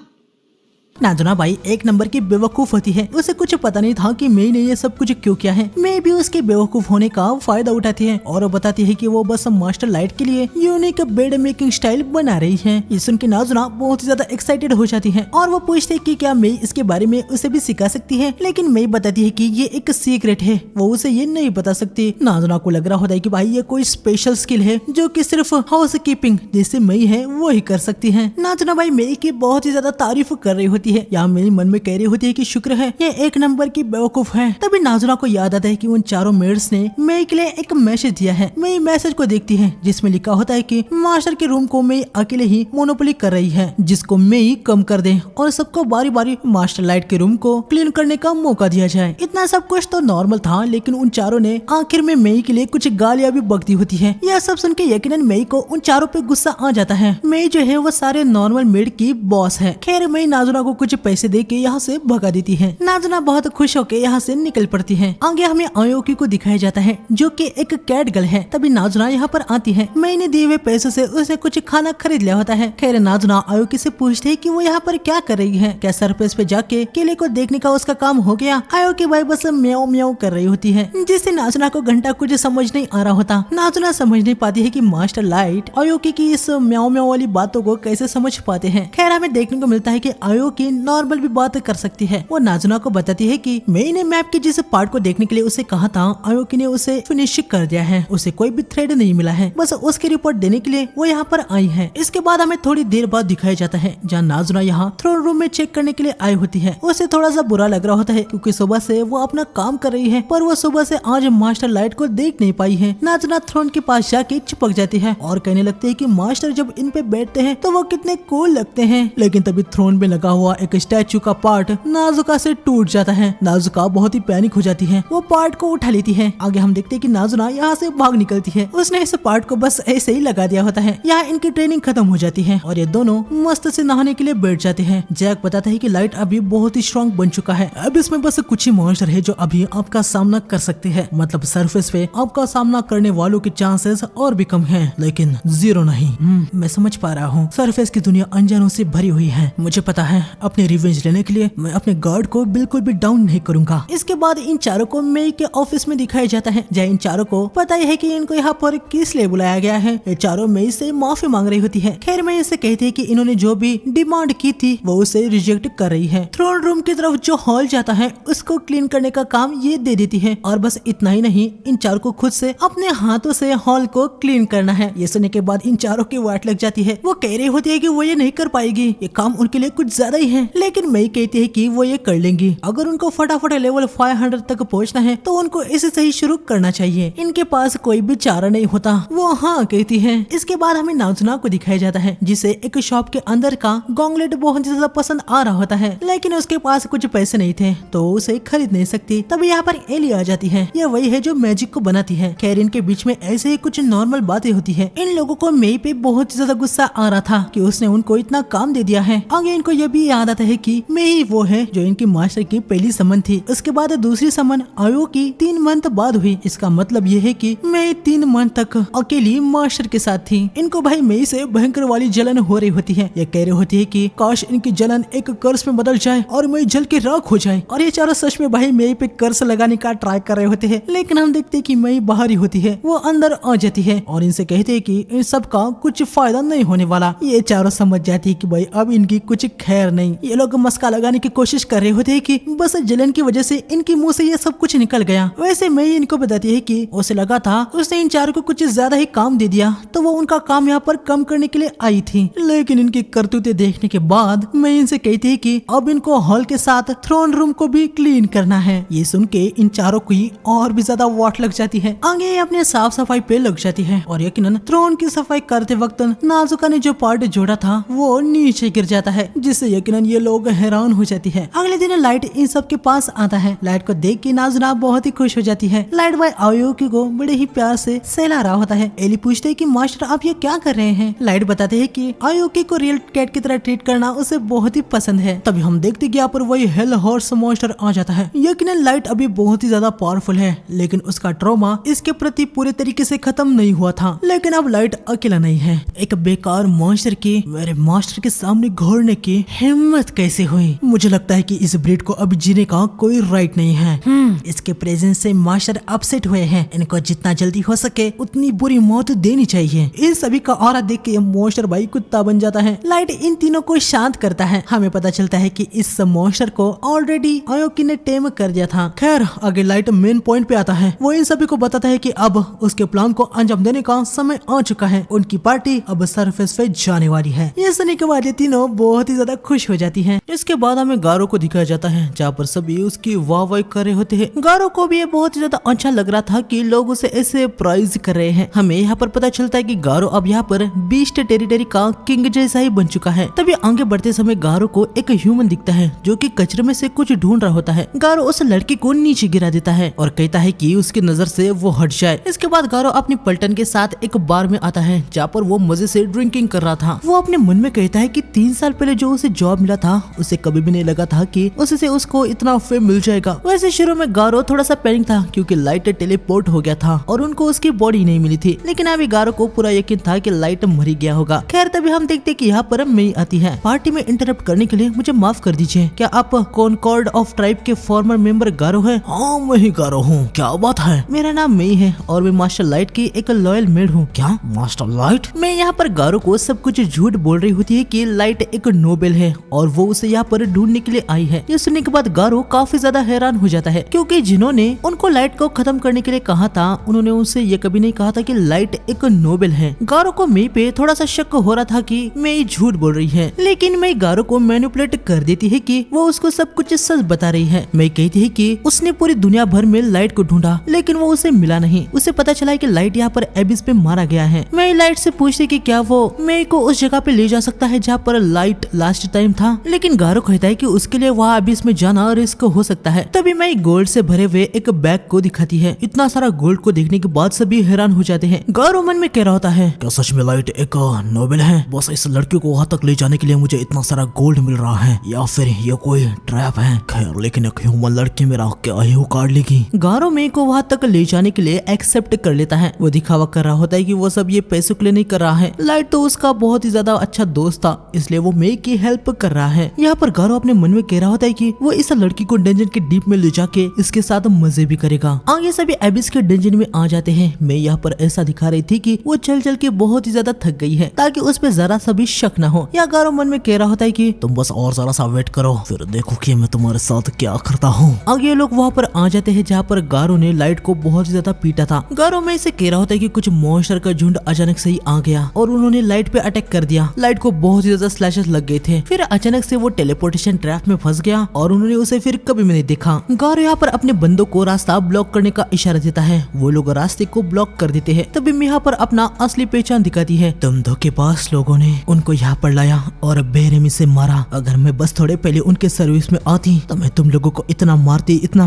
नाजुना भाई एक नंबर की बेवकूफ होती है। उसे कुछ पता नहीं था कि मई ने ये सब कुछ क्यों किया है। मई भी उसके बेवकूफ होने का फायदा उठाती है और बताती है कि वो बस मास्टर लाइट के लिए यूनिक बेड मेकिंग स्टाइल बना रही है। ये सुन के नाजुना बहुत ही ज्यादा एक्साइटेड हो जाती है और वो पूछती है कि क्या मई इसके बारे में उसे भी सिखा सकती है। लेकिन मई बताती है कि ये एक सीक्रेट है, वो उसे ये नहीं बता सकती। नाजुना को लग रहा होता है कि भाई ये कोई स्पेशल स्किल है जो कि सिर्फ हाउस कीपिंग जैसे मई है वो ही कर सकती है। नाजुना भाई मई की बहुत ही ज्यादा तारीफ कर रही होती है। यहाँ मेरे मन में कह रही होती है कि शुक्र है ये एक नंबर की बेवकूफ है। तभी नाजुना को याद आता है कि उन चारों मेड्स ने मई के लिए एक मैसेज दिया है। मई मैसेज को देखती है जिसमें लिखा होता है कि मास्टर के रूम को मई अकेले ही मोनोपोली कर रही है, जिसको मई कम कर दे और सबको बारी बारी मास्टर लाइट के रूम को क्लीन करने का मौका दिया जाए। इतना सब कुछ तो नॉर्मल था, लेकिन उन चारों ने आखिर में मई के लिए कुछ गालियां भी बकती होती है। यह सब सुन के यकीनन मई को उन चारों पे गुस्सा आ जाता है। मई जो है वो सारे नॉर्मल मेड की बॉस है। खैर मई नाजुना को कुछ पैसे दे के यहाँ से भगा देती है। नाजुना बहुत खुश होकर यहाँ से निकल पड़ती है। आगे हमें आयोकी को दिखाया जाता है जो कि एक कैट गर्ल है। तभी नाजुना यहाँ पर आती है। मैंने दिए हुए पैसों से उसे कुछ खाना खरीद लिया होता है। खैर नाजुना आयोकी से पूछती है कि वो यहाँ पर क्या कर रही है, क्या सरफेस पे जाके केले को देखने का उसका काम हो गया। आयोकी भाई बस म्याऊ म्याऊ कर रही होती है, जिससे नाजुना को घंटा कुछ समझ नहीं आ रहा होता। नाजुना समझ नहीं पाती है कि मास्टर लाइट आयोकी की इस म्याऊ म्याऊ वाली बातों को कैसे समझ पाते हैं। खैर हमें देखने को मिलता है कि आयोकी नॉर्मल भी बात कर सकती है। वो नाजुना को बताती है कि मैंने मैप के जिस पार्ट को देखने के लिए उसे कहा था, आयोकी ने उसे फिनिश कर दिया है। उसे कोई भी थ्रेड नहीं मिला है, बस उसकी रिपोर्ट देने के लिए वो यहाँ पर आई है। इसके बाद हमें थोड़ी देर बाद दिखाया जाता है जहाँ नाजुना यहाँ थ्रोन रूम में चेक करने के लिए आई होती है। उसे थोड़ा सा बुरा लग रहा होता है क्योंकि सुबह से वो अपना काम कर रही है, पर वो सुबह से आज मास्टर लाइट को देख नहीं पाई है। नाजुना थ्रोन के पास जाके चिपक जाती है और कहने लगती है कि मास्टर जब इन पे बैठते हैं तो वो कितने कूल लगते हैं। लेकिन तभी थ्रोन पे लगा हुआ एक स्टैचू का पार्ट नाजुका से टूट जाता है। नाजुका बहुत ही पैनिक हो जाती है, वो पार्ट को उठा लेती है। आगे हम देखते हैं कि नाजुना यहाँ से भाग निकलती है। उसने इस पार्ट को बस ऐसे ही लगा दिया होता है। यहाँ इनकी ट्रेनिंग खत्म हो जाती है और ये दोनों मस्त से नहाने के लिए बैठ जाते हैं। जैक बताता है कि लाइट अभी बहुत ही स्ट्रॉन्ग बन चुका है, अब इसमें बस कुछ ही मॉन्स्टर है जो अभी आपका सामना कर सकते हैं। मतलब सरफेस पे आपका सामना करने वालों के चांसेस और भी कम है, लेकिन जीरो नहीं। मैं समझ पा रहा हूँ, सरफेस की दुनिया अनजानों से भरी हुई है। मुझे पता है अपने रिवेंज लेने के लिए मैं अपने गार्ड को बिल्कुल भी डाउन नहीं करूंगा। इसके बाद इन चारों को मई के ऑफिस में दिखाया जाता है, जहाँ इन चारों को पता है कि इनको यहाँ पर किस लिए बुलाया गया है। ये चारों मई से माफी मांग रही होती है। खैर मई इससे कहती है कि इन्होंने जो भी डिमांड की थी वो उसे रिजेक्ट कर रही है। थ्रोन रूम की तरफ जो हॉल जाता है उसको क्लीन करने का काम ये दे देती है। और बस इतना ही नहीं, इन चारों को खुद से अपने हाथों से हॉल को क्लीन करना है। ये सुनने के बाद इन चारों की वाट लग जाती है। वो कह रही होती है कि वो ये नहीं कर पाएगी, ये काम उनके लिए कुछ ज्यादा ही है, लेकिन मई कहती है कि वो ये कर लेंगी। अगर उनको फटाफट लेवल 500 तक पहुंचना है तो उनको इसे सही शुरू करना चाहिए, इनके पास कोई भी चारा नहीं होता। वो हाँ कहती है। इसके बाद हमें नाजुना को दिखाया जाता है, जिसे एक शॉप के अंदर का गॉन्गलेट बहुत ज्यादा पसंद आ रहा होता है, लेकिन उसके पास कुछ पैसे नहीं थे तो उसे खरीद नहीं सकती। तभी यहाँ पर एली आ जाती है। यह वही है जो मैजिक को बनाती है। खैर इनके बीच में ऐसे ही कुछ नॉर्मल बातें होती है। इन लोगों को मई पे बहुत ज्यादा गुस्सा आ रहा था कि उसने उनको इतना काम दे दिया है। आगे इनको यह भी याद आता है कि मई ही वो है जो इनकी मास्टर की पहली समन थी। उसके बाद दूसरी समन आयो की 3 मंथ बाद हुई। इसका मतलब यह है कि मई 3 मंथ तक अकेली मास्टर के साथ थी। इनको भाई मई से भयंकर वाली जलन हो रही होती है। ये कह रही होती है कि काश इनकी जलन एक कर्ज में बदल जाए और मई जल के राख हो जाए। और ये चारों सच में भाई मई पे कर्ज लगाने का ट्राई कर रहे होते हैं, लेकिन हम देखते हैं कि मई बाहर ही होती है। वो अंदर आ जाती है और इनसे कहते हैं कि इन सब का कुछ फायदा नहीं होने वाला। ये चारों समझ जाती है कि भाई अब इनकी कुछ खैर नहीं। ये लोग मस्का लगाने की कोशिश कर रहे होते हैं कि बस जलन की वजह से इनके मुंह से ये सब कुछ निकल गया। वैसे मई इनको बताती है कि उसे लगा था उसने इन चारों को कुछ ज्यादा ही काम दे दिया, तो वो उनका काम यहाँ पर कम करने के लिए आई थी। लेकिन इनकी करतूतें देखने के बाद मैं इनसे कहती है कि अब इनको हॉल के साथ थ्रोन रूम को भी क्लीन करना है। ये सुन के इन चारों को और भी ज्यादा वाट लग जाती है। आगे ये अपने साफ सफाई पे लग जाती है और यकीनन थ्रोन की सफाई करते वक्त नाजुका ने जो पार्ट जोड़ा था वो नीचे गिर जाता है, जिससे यकीनन ये लोग हैरान हो जाती है। अगले दिन लाइट इन सब के पास आता है। लाइट को देख के नाजुना बहुत ही खुश हो जाती है। लाइट भाई आयोकी को बड़े ही प्यार से सहला रहा होता है। एली पूछते है कि मास्टर आप ये क्या कर रहे हैं। लाइट बताते हैं कि आयोकी को रियल कैट की तरह ट्रीट करना उसे बहुत ही पसंद है। तभी हम देखते कि यहाँ पर वही हेल हॉर्स मॉन्स्टर आ जाता है। यकीनन लाइट अभी बहुत ही ज्यादा पावरफुल है, लेकिन उसका ट्रॉमा इसके प्रति पूरे तरीके से खत्म नहीं हुआ था। लेकिन अब लाइट अकेला नहीं है। एक बेकार मॉन्स्टर की मेरे मास्टर के सामने घोड़ने की हिम्मत कैसे हुई। मुझे लगता है कि इस ब्रीड को अब जीने का कोई राइट नहीं है। इसके प्रेजेंस से मास्टर अपसेट हुए हैं। इनको जितना जल्दी हो सके उतनी बुरी मौत देनी चाहिए। इन सभी का ऑरा देख के मॉन्स्टर भाई कुत्ता बन जाता है। लाइट इन तीनों को शांत करता है। हमें पता चलता है कि इस मॉन्स्टर को ऑलरेडी आयोकी ने टेम कर दिया था। खैर आगे लाइट मेन पॉइंट पे आता है। वो इन सभी को बताता है कि अब उसके प्लान को अंजाम देने का समय आ चुका है। उनकी पार्टी अब सरफेस पे जाने वाली है। ये सुनने के बाद ये तीनों बहुत ही ज्यादा खुश हो जाती हैं। इसके बाद हमें गारो को दिखाया जाता है, जहाँ पर सभी उसकी वाह वाह कर रहे होते हैं। गारो को भी ये बहुत ही ज्यादा अच्छा लग रहा था कि लोग उसे ऐसे प्राइज कर रहे हैं। हमें यहाँ पर पता चलता है कि गारो अब यहाँ पर बीस्ट टेरिटरी का किंग जैसा ही बन चुका है। तभी आगे बढ़ते समय गारो को एक ह्यूमन दिखता है जो कि कचरे में से कुछ ढूंढ रहा होता है। गारो उस लड़की को नीचे गिरा देता है और कहता है कि उसकी नजर से वो हट जाए। इसके बाद गारो अपनी पलटन के साथ एक बार में आता है, जहाँ पर वो मजे से ड्रिंकिंग कर रहा था। वो अपने मन में कहता है कि 3 साल पहले जो उसे जॉब मिला था उसे कभी भी नहीं लगा था कि उससे उसको इतना फेम मिल जाएगा। वैसे शुरू में गारो थोड़ा सा पैनिक था क्योंकि लाइट टेलीपोर्ट हो गया था और उनको उसकी बॉडी नहीं मिली थी, लेकिन अभी गारो को पूरा यकीन था कि लाइट मर गया होगा। खैर तभी हम देखते कि यहाँ पर मई आती है। पार्टी में इंटरप्ट करने के लिए मुझे माफ कर दीजिए, क्या आप कॉनकॉर्ड ऑफ ट्राइब के फॉर्मर मेंबर गारो है? हाँ मैं ही गारो हूँ, क्या बात है? मेरा नाम मई है और मैं मास्टर लाइट की एक लॉयल मेड हूँ। क्या मास्टर लाइट? मैं यहाँ पर गारो को सब कुछ झूठ बोल रही होती है कि लाइट एक नोबेल है और वो उसे यहाँ पर ढूंढने के लिए आई है। ये सुनने के बाद गारो काफी ज्यादा हैरान हो जाता है क्योंकि जिन्होंने उनको लाइट को खत्म करने के लिए कहा था उन्होंने उनसे ये कभी नहीं कहा था कि लाइट एक नोबेल है। गारो को मई पे थोड़ा सा शक हो रहा था कि मई झूठ बोल रही है, लेकिन मई गारो को मैनिपुलेट कर देती है कि वो उसको सब कुछ सच बता रही है। मई कहती है कि उसने पूरी दुनिया भर में लाइट को ढूंढा लेकिन वो उसे मिला नहीं। उसे पता चला कि लाइट यहाँ पर एबिस पे मारा गया है। मई लाइट से पूछती कि क्या वो मई को उस जगह पे ले जा सकता है जहाँ पर लाइट लास्ट टाइम था, लेकिन गारो कहता है कि उसके लिए वहाँ एबिस में जाना रिस्क हो सकता है। तभी मई गोल्ड से भरे हुए एक बैग को दिखाती है। इतना सारा गोल्ड को देखने के बाद सभी हैरान हो जाते हैं। गारो मन में कह रहा होता है, क्या सच में लाइट एक नोबेल है? बस इस लड़की को वहाँ तक ले जाने के लिए मुझे इतना सारा गोल्ड मिल रहा है, या फिर ये कोई ट्रैप है? खैर लेकिन एक ह्यूमन लड़की मेरा क्या ही उखाड़ लेगी। गारो मई को वहाँ तक ले जाने के लिए एक्सेप्ट कर लेता है। वो दिखावा कर रहा होता है कि वो सब ये पैसों के लिए नहीं कर रहा है। लाइट तो उसका बहुत ही ज्यादा अच्छा दोस्त था, इसलिए वो मई की हेल्प कर रहा है। यहाँ पर गारो अपने मन में कह रहा होता है कि वो इस लड़की को डंजन के डीप में ले जाके इसके साथ मजे भी करेगा। आगे सभी एबिस के डंजन में आ जाते हैं। मैं यहाँ पर ऐसा दिखा रही थी कि वो चल चल के बहुत ही ज्यादा थक गई है ताकि उस पे जरा सा भी शक न हो। या गारो मन में कह रहा होता है कि तुम बस और जरा सा वेट करो, फिर देखो कि मैं तुम्हारे साथ क्या करता हूँ। आगे लोग वहाँ पर आ जाते हैं जहाँ पर गारो ने लाइट को बहुत ही ज्यादा पीटा था। गारो में इसे कह रहा होता है कि कुछ मॉन्स्टर का झुंड अचानक से ही आ गया और उन्होंने लाइट पे अटैक कर दिया। लाइट को बहुत ही ज्यादा स्लैशेस लग गए थे। फिर अचानक से वो टेलीपोर्टेशन ट्रैप में फंस गया और उन्होंने उसे फिर कभी भी नहीं देखा। गारो यहाँ पर अपने बंदों को रास्ता ब्लॉक करने का इशारा देता है। वो लोग रास्ते को ब्लॉक कर देते हैं। तभी मैं यहाँ पर अपना असली पहचान दिखाती है। तुम धोखेबाज लोगों ने उनको यहाँ पर लाया और बेरहमी से मारा। अगर मैं बस थोड़े पहले उनके सर्विस में आती तो मैं तुम लोगों को इतना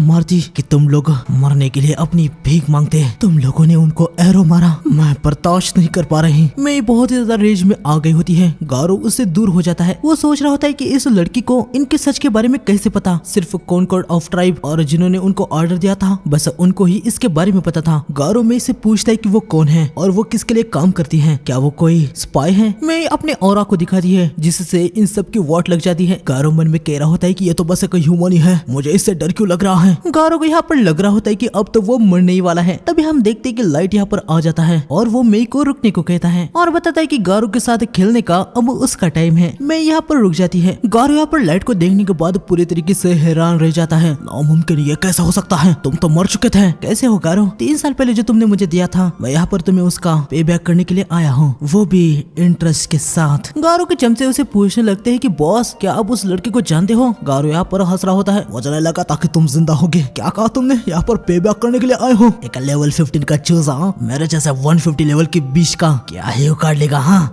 मारती कि तुम लोग मरने के लिए अपनी भीख मांगते। तुम लोगों ने उनको एरो मारा। मैं बर्दाश्त नहीं कर पा रही। मैं बहुत ही ज्यादा रेंज में आ गई होती है। गारो उससे दूर हो जाता है। वो सोच रहा होता है कि इस लड़की को इनके सच के बारे में कैसे पता। सिर्फ कॉनकॉर्ड ऑफ ट्राइब और जिन्होंने उनको ऑर्डर दिया था बस उनको ही इसके बारे में पता था। गारो में से पूछता है कि वो कौन है और वो किसके लिए काम करती है। क्या वो कोई स्पाई है? मैं अपने ऑरा को दिखाती है जिससे इन सब की वॉट लग जाती है। गारो मन में कह रहा होता है कि ये तो बस एक ह्यूमन ही है। मुझे इससे डर क्यों लग रहा है? गारो को यहाँ पर लग रहा होता है कि अब तो वो मरने ही वाला है। तभी हम देखते हैं कि लाइट यहाँ पर आ जाता है और वो मेई को रुकने को कहता है और बताता है कि गारो के साथ खेलने का अब उसका टाइम है। मैं यहाँ पर रुक जाती है। गारो यहाँ पर लाइट को देखने के बाद पूरी तरीके से हैरान रह जाता है। नामुमकिन, ये कैसा हो सकता है? तुम तो मर चुके थे। कैसे हो गारो? 3 साल पहले जो तुमने मुझे दिया था मैं यहाँ पर तुम्हें उसका पे बैक करने के लिए आया हूँ, वो भी इंटरेस्ट के साथ। गारो के चमचे उसे पूछने लगते हैं कि बॉस क्या आप उस लड़के को जानते हो? गारो यहाँ पर हंस रहा होता है। मुझे नहीं लगा ताकि तुम जिंदा होगे। क्या कहा तुमने? यहाँ पर पे बैक करने के लिए आए हो? एक लेवल 15 का चूजा मेरे जैसे 150 लेवल के 20 का क्या ही उखाड़ लेगा? हाँ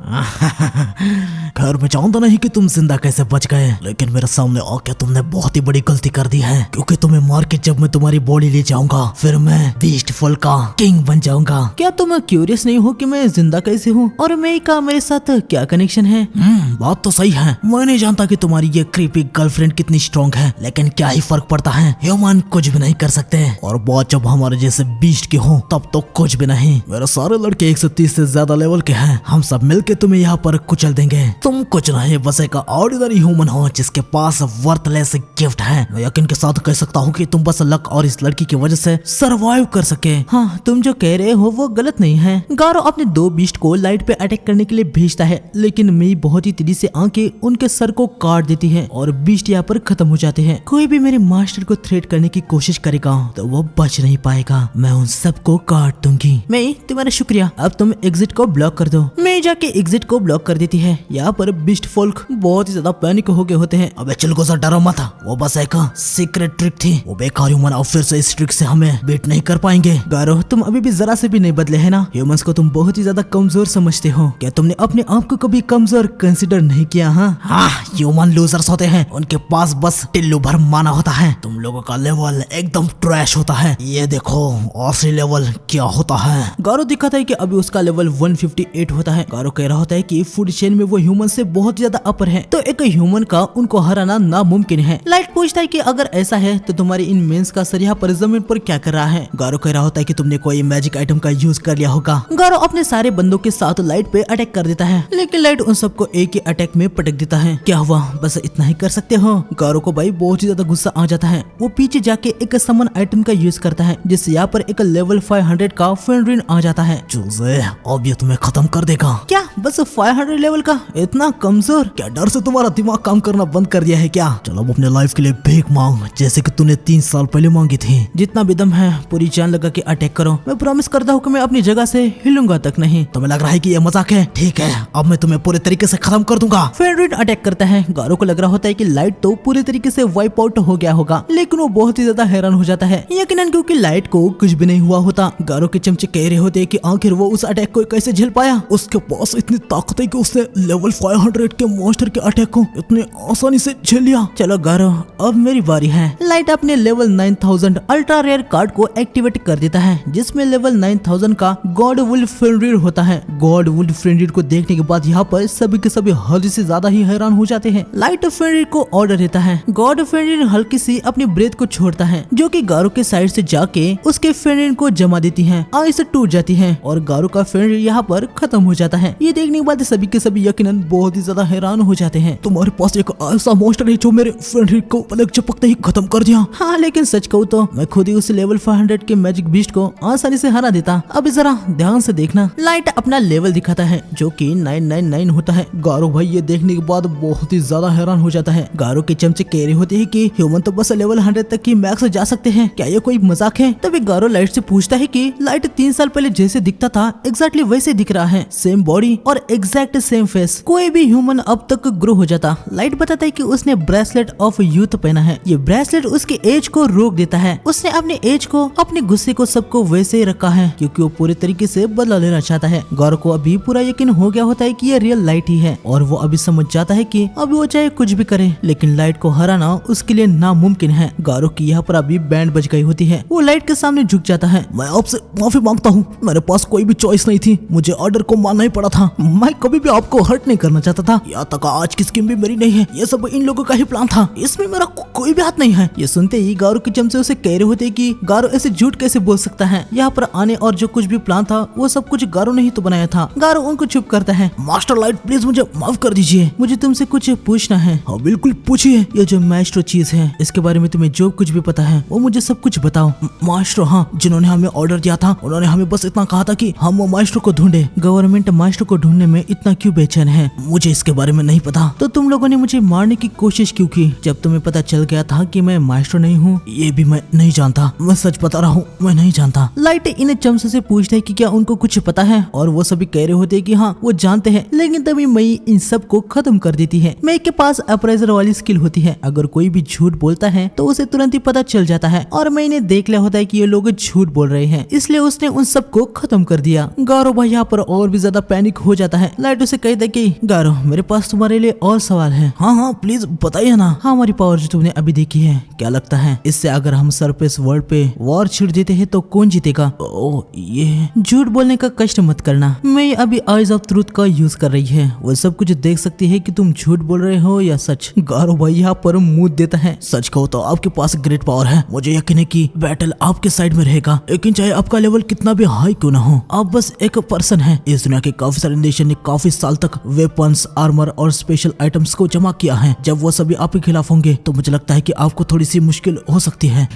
खैर मैं जानता नहीं कि तुम जिंदा कैसे बच गए, लेकिन मेरे सामने आके तुमने बहुत ही बड़ी गलती कर दी है, क्योंकि तुम्हें मार के जब मैं तुम्हारी बॉडी ले जाऊंगा फिर मैं बीस्टफुल का किंग बन जाऊंगा। क्या तुम क्यूरियस नहीं हो कि मैं जिंदा कैसे हूँ और मैं का मेरे साथ क्या कनेक्शन है? बात तो सही है। मैं नहीं जानता कि तुम्हारी ये क्रीपी गर्लफ्रेंड कितनी स्ट्रॉन्ग है, लेकिन क्या ही फर्क पड़ता है। ह्यूमन कुछ भी नहीं कर सकते और बात जब हमारे जैसे बीस्ट की हो तब तो कुछ भी नहीं। मेरे सारे लड़के 130 से ज्यादा लेवल के हैं। हम सब मिलके तुम्हें यहाँ पर कुचल देंगे। तुम कुछ नहीं, बस एक ऑर्डिनरी ह्यूमन हो जिसके पास वर्थलेस गिफ्ट है। मैं यकीन के साथ कह सकता हूँ कि तुम बस लक और इस लड़की की वजह से सरवाइव कर सके। हाँ तुम जो कह रहे हो वो गलत नहीं है। गारो अपने 2 बीस्ट को लाइट पे अटैक करने के लिए भेजता है, लेकिन मई बहुत ही तेजी से आके उनके सर को काट देती है और बीस्ट यहाँ पर खत्म हो जाते हैं। कोई भी मेरे मास्टर को थ्रेट करने की कोशिश करेगा तो वो बच नहीं पाएगा। मैं उन सबको काट दूंगी। मैं तुम्हारा शुक्रिया। अब तुम एग्जिट को ब्लॉक कर दो। मैं जाके एग्जिट को ब्लॉक कर देती है। यहाँ पर बीस्ट फोल्क बहुत ही ज्यादा पैनिक हो गए होते हैं। अबे चल गुजर, डरो मत, वो बस एक सीक्रेट ट्रिक थी। वो बेकार ह्यूमन और फिर से इस ट्रिक से हमें बीट नहीं कर पाएंगे। गारो तुम अभी भी जरा से भी नहीं बदले है ना। ह्यूमंस को तुम बहुत ही ज्यादा कमजोर समझते हो। क्या तुमने अपने आप को कभी कमजोर कंसिडर नहीं किया? हाँ ह्यूमन लूजर्स होते हैं, उनके पास बस टिल्लू भर माना होता है। तुम लोगों का लेवल एकदम ट्रैश होता है। ये देखो असली लेवल क्या होता है। गारो दिखाता है कि अभी उसका लेवल 158 होता है। गारो कह रहा होता है कि फूड चेन में वो ह्यूमन से बहुत ज्यादा अपर है, तो एक ह्यूमन का उनको हराना नामुमकिन है। लाइट पूछता है कि अगर ऐसा है तो तुम्हारी इन मेंस का सर यहाँ पर जमीन पर क्या कर रहा है? गारो कह रहा होता है कि तुमने कोई मैजिक आइटम का यूज कर लिया होगा। गारो अपने सारे बंदों के साथ लाइट पे अटैक कर देता है, लेकिन लाइट उन सबको एक ही अटैक में पटक देता है। क्या हुआ, बस इतना ही कर सकते हो? गारो को भाई बहुत ही ज्यादा गुस्सा आ जाता है। वो पीछे जाके एक समन आइटम का यूज करता है, जिससे यहाँ पर एक लेवल 500 का फेंड्रिन आ जाता है। चूजे अब ये तुम्हें खत्म कर देगा। क्या बस 500 लेवल का? इतना कमजोर? क्या डर से तुम्हारा दिमाग काम करना बंद कर दिया है क्या? चलो अब अपने लाइफ के लिए भीख मांग, जैसे कि तूने 3 साल पहले मांगी थी। जितना भी दम है पूरी जान लगा के अटैक करो। मैं प्रॉमिस करता हूँ कि मैं अपनी जगह से हिलूंगा तक नहीं। तुम्हें लग रहा है कि ये मजाक है? ठीक है, अब मैं तुम्हें पूरे तरीके से खत्म कर दूंगा। फेंड्रिन अटैक करता है। गारो को लग रहा होता है कि लाइट तो पूरे तरीके से वाइप आउट हो गया होगा, लेकिन वो बहुत ही ज्यादा हैरान हो जाता है, यकीनन क्योंकि लाइट को कुछ भी नहीं हुआ होता। गारो के चमचे कह रहे होते हैं कि आखिर वो उस अटैक को कैसे झेल पाया। उसके पास इतनी ताकत है कि उसने लेवल 500 के मॉन्स्टर के अटैक को इतने आसानी से झेल लिया। चलो गारो अब मेरी बारी है। लाइट अपने लेवल 9000 अल्ट्रा रेयर कार्ड को एक्टिवेट कर देता है, जिसमें लेवल 9000 का गॉड वुल्फ फेंड्रिन होता है। गॉड वुल्फ फेंड्रिन को देखने के बाद यहाँ पर सभी के सभी हद से ज्यादा ही हैरान हो जाते हैं। लाइट फेंड्रिन को ऑर्डर देता है। गॉड फेंड्रिन हल्की सी अपनी ब्रेथ को छोड़ता है, जो कि गारो के साइड से जाके उसके फेंड्रिन को जमा देती है। आइस टूट जाती है और गारो का फेंड्रिन यहाँ पर खत्म हो जाता है। ये देखने के बाद सभी के सभी यकीनन बहुत ही ज्यादा हैरान हो जाते हैं। तुम्हारे पास एक ऐसा मॉन्स्टर है जो मेरे फेंड्रिन को पलक झपकते ही खत्म कर दिया। हाँ लेकिन सच कहूँ तो मैं खुद ही उस लेवल 500 के मैजिक बीस्ट को आसानी से हरा देता। अब जरा ध्यान से देखना। लाइट अपना लेवल दिखाता है जो कि 999 होता है। गारो भाई ये देखने के बाद बहुत ही ज्यादा हैरान हो जाता है। गारो के चमचे कह रहे होते हैं कि ह्यूमन तो बस लेवल 100 तक की मैक्स जा सकते हैं, क्या ये कोई मजाक है? तभी गारो लाइट से पूछता है कि लाइट 3 साल पहले जैसे दिखता था एग्जैक्टली वैसे दिख रहा है, सेम बॉडी और एग्जैक्ट सेम फेस। कोई भी ह्यूमन अब तक ग्रो हो जाता। लाइट बताता है कि उसने ब्रेसलेट ऑफ यूथ पहना है। ये ब्रेसलेट उसके एज को रोक देता है। उसने अपने एज को, अपने गुस्से को, सबको वैसे ही रखा है क्योंकि वो पूरे तरीके से बदला लेना चाहता है। गौरव को अभी पूरा यकीन हो गया होता है कि ये रियल लाइट ही है और वो अभी समझ जाता है कि अभी वो चाहे कुछ भी करे लेकिन लाइट को हराना उसके लिए नामुमकिन है। गौरव की यहाँ पर अभी बैंड बज गई होती है। वो लाइट के सामने झुक जाता है। मैं आपसे माफी मांगता हूँ, मेरे पास कोई भी चॉइस नहीं थी, मुझे ऑर्डर को मानना ही पड़ा था। मैं कभी भी आपको हर्ट नहीं करना चाहता था। यहाँ तक आज की स्कीम भी मेरी नहीं है, ये सब इन लोगों का ही प्लान था, इसमें मेरा कोई भी हाथ नहीं है। ये सुनते ही गौरव की चमचे उसे कह रहे होते कि गौरव ऐसे झूठ कैसे बोल सकता है। यहाँ पर आने और जो कुछ भी प्लान था वो सब कुछ गौरव ने ही तो बनाया था। गौरव उनको चुप करता है। मास्टर लाइट प्लीज मुझे माफ कर दीजिए, मुझे तुमसे कुछ पूछना है। हाँ बिल्कुल पूछिए। ये जो मास्टर चीज है इसके बारे में तुम्हें जो कुछ भी पता है वो मुझे सब कुछ बताओ। मास्टर, हाँ, जिन्होंने हमें ऑर्डर दिया था उन्होंने हमें बस इतना कहा था कि हम वो मास्टर को ढूंढे। गवर्नमेंट मास्टर को ढूंढने में इतना क्यों बेचैन है, मुझे इसके बारे में नहीं पता। तो तुम लोगों ने मुझे मारने की कोशिश क्यों की जब तुम्हें पता चल गया था कि मैं मास्टर नहीं हूँ? ये भी मैं नहीं जानता, मैं सच बता रहा हूँ, मैं नहीं जानता। लाइट इन चमसे से पूछता है कि क्या उनको कुछ पता है और वो सभी कह रहे होते हैं कि हाँ वो जानते हैं। लेकिन तभी मई इन सब को खत्म कर देती है। मई के पास अप्रेजर वाली स्किल होती है। अगर कोई भी झूठ बोलता है तो उसे तुरंत ही पता चल जाता है और मई ने देख लिया होता है कि ये लोग झूठ बोल रहे हैं, इसलिए उसने उन सबको खत्म कर दिया। गौरव भाई यहाँ पर और भी ज्यादा पैनिक हो जाता है। लाइट उसे कहता है कि गौरव मेरे पास तुम्हारे लिए और सवाल है। हाँ हाँ प्लीज बताइए ना। हाँ, हमारी पावर जो तुमने अभी देखी है, क्या लगता है इससे अगर हम सरफेस वर्ल्ड पे वॉर छिड़ देते हैं तो कौन जीतेगा? ओ ये झूठ बोलने का कष्ट मत करना। मैं अभी आइज ऑफ ट्रूथ का यूज कर रही है, वो सब कुछ देख सकती है कि तुम झूठ बोल रहे हो या सच। गौरव भाई यहाँ पर मुंह देता है। सच कहो तो आपके पास ग्रेट पावर है, मुझे यकीन है कि बैटल आपके साइड में रहेगा, लेकिन चाहे आपका लेवल कितना भी हाई क्यों ना हो, आप बस एक पर्सन है। इस दुनिया के काफी सारे नेशन ने काफी साल तक वेपन्स, आर्मर और स्पेशल आइटम्स को जमा किया है। जब वो सभी आपके खिलाफ होंगे तो मुझे लगता है कि आपको थोड़ी सी मुश्किल हो सकती है।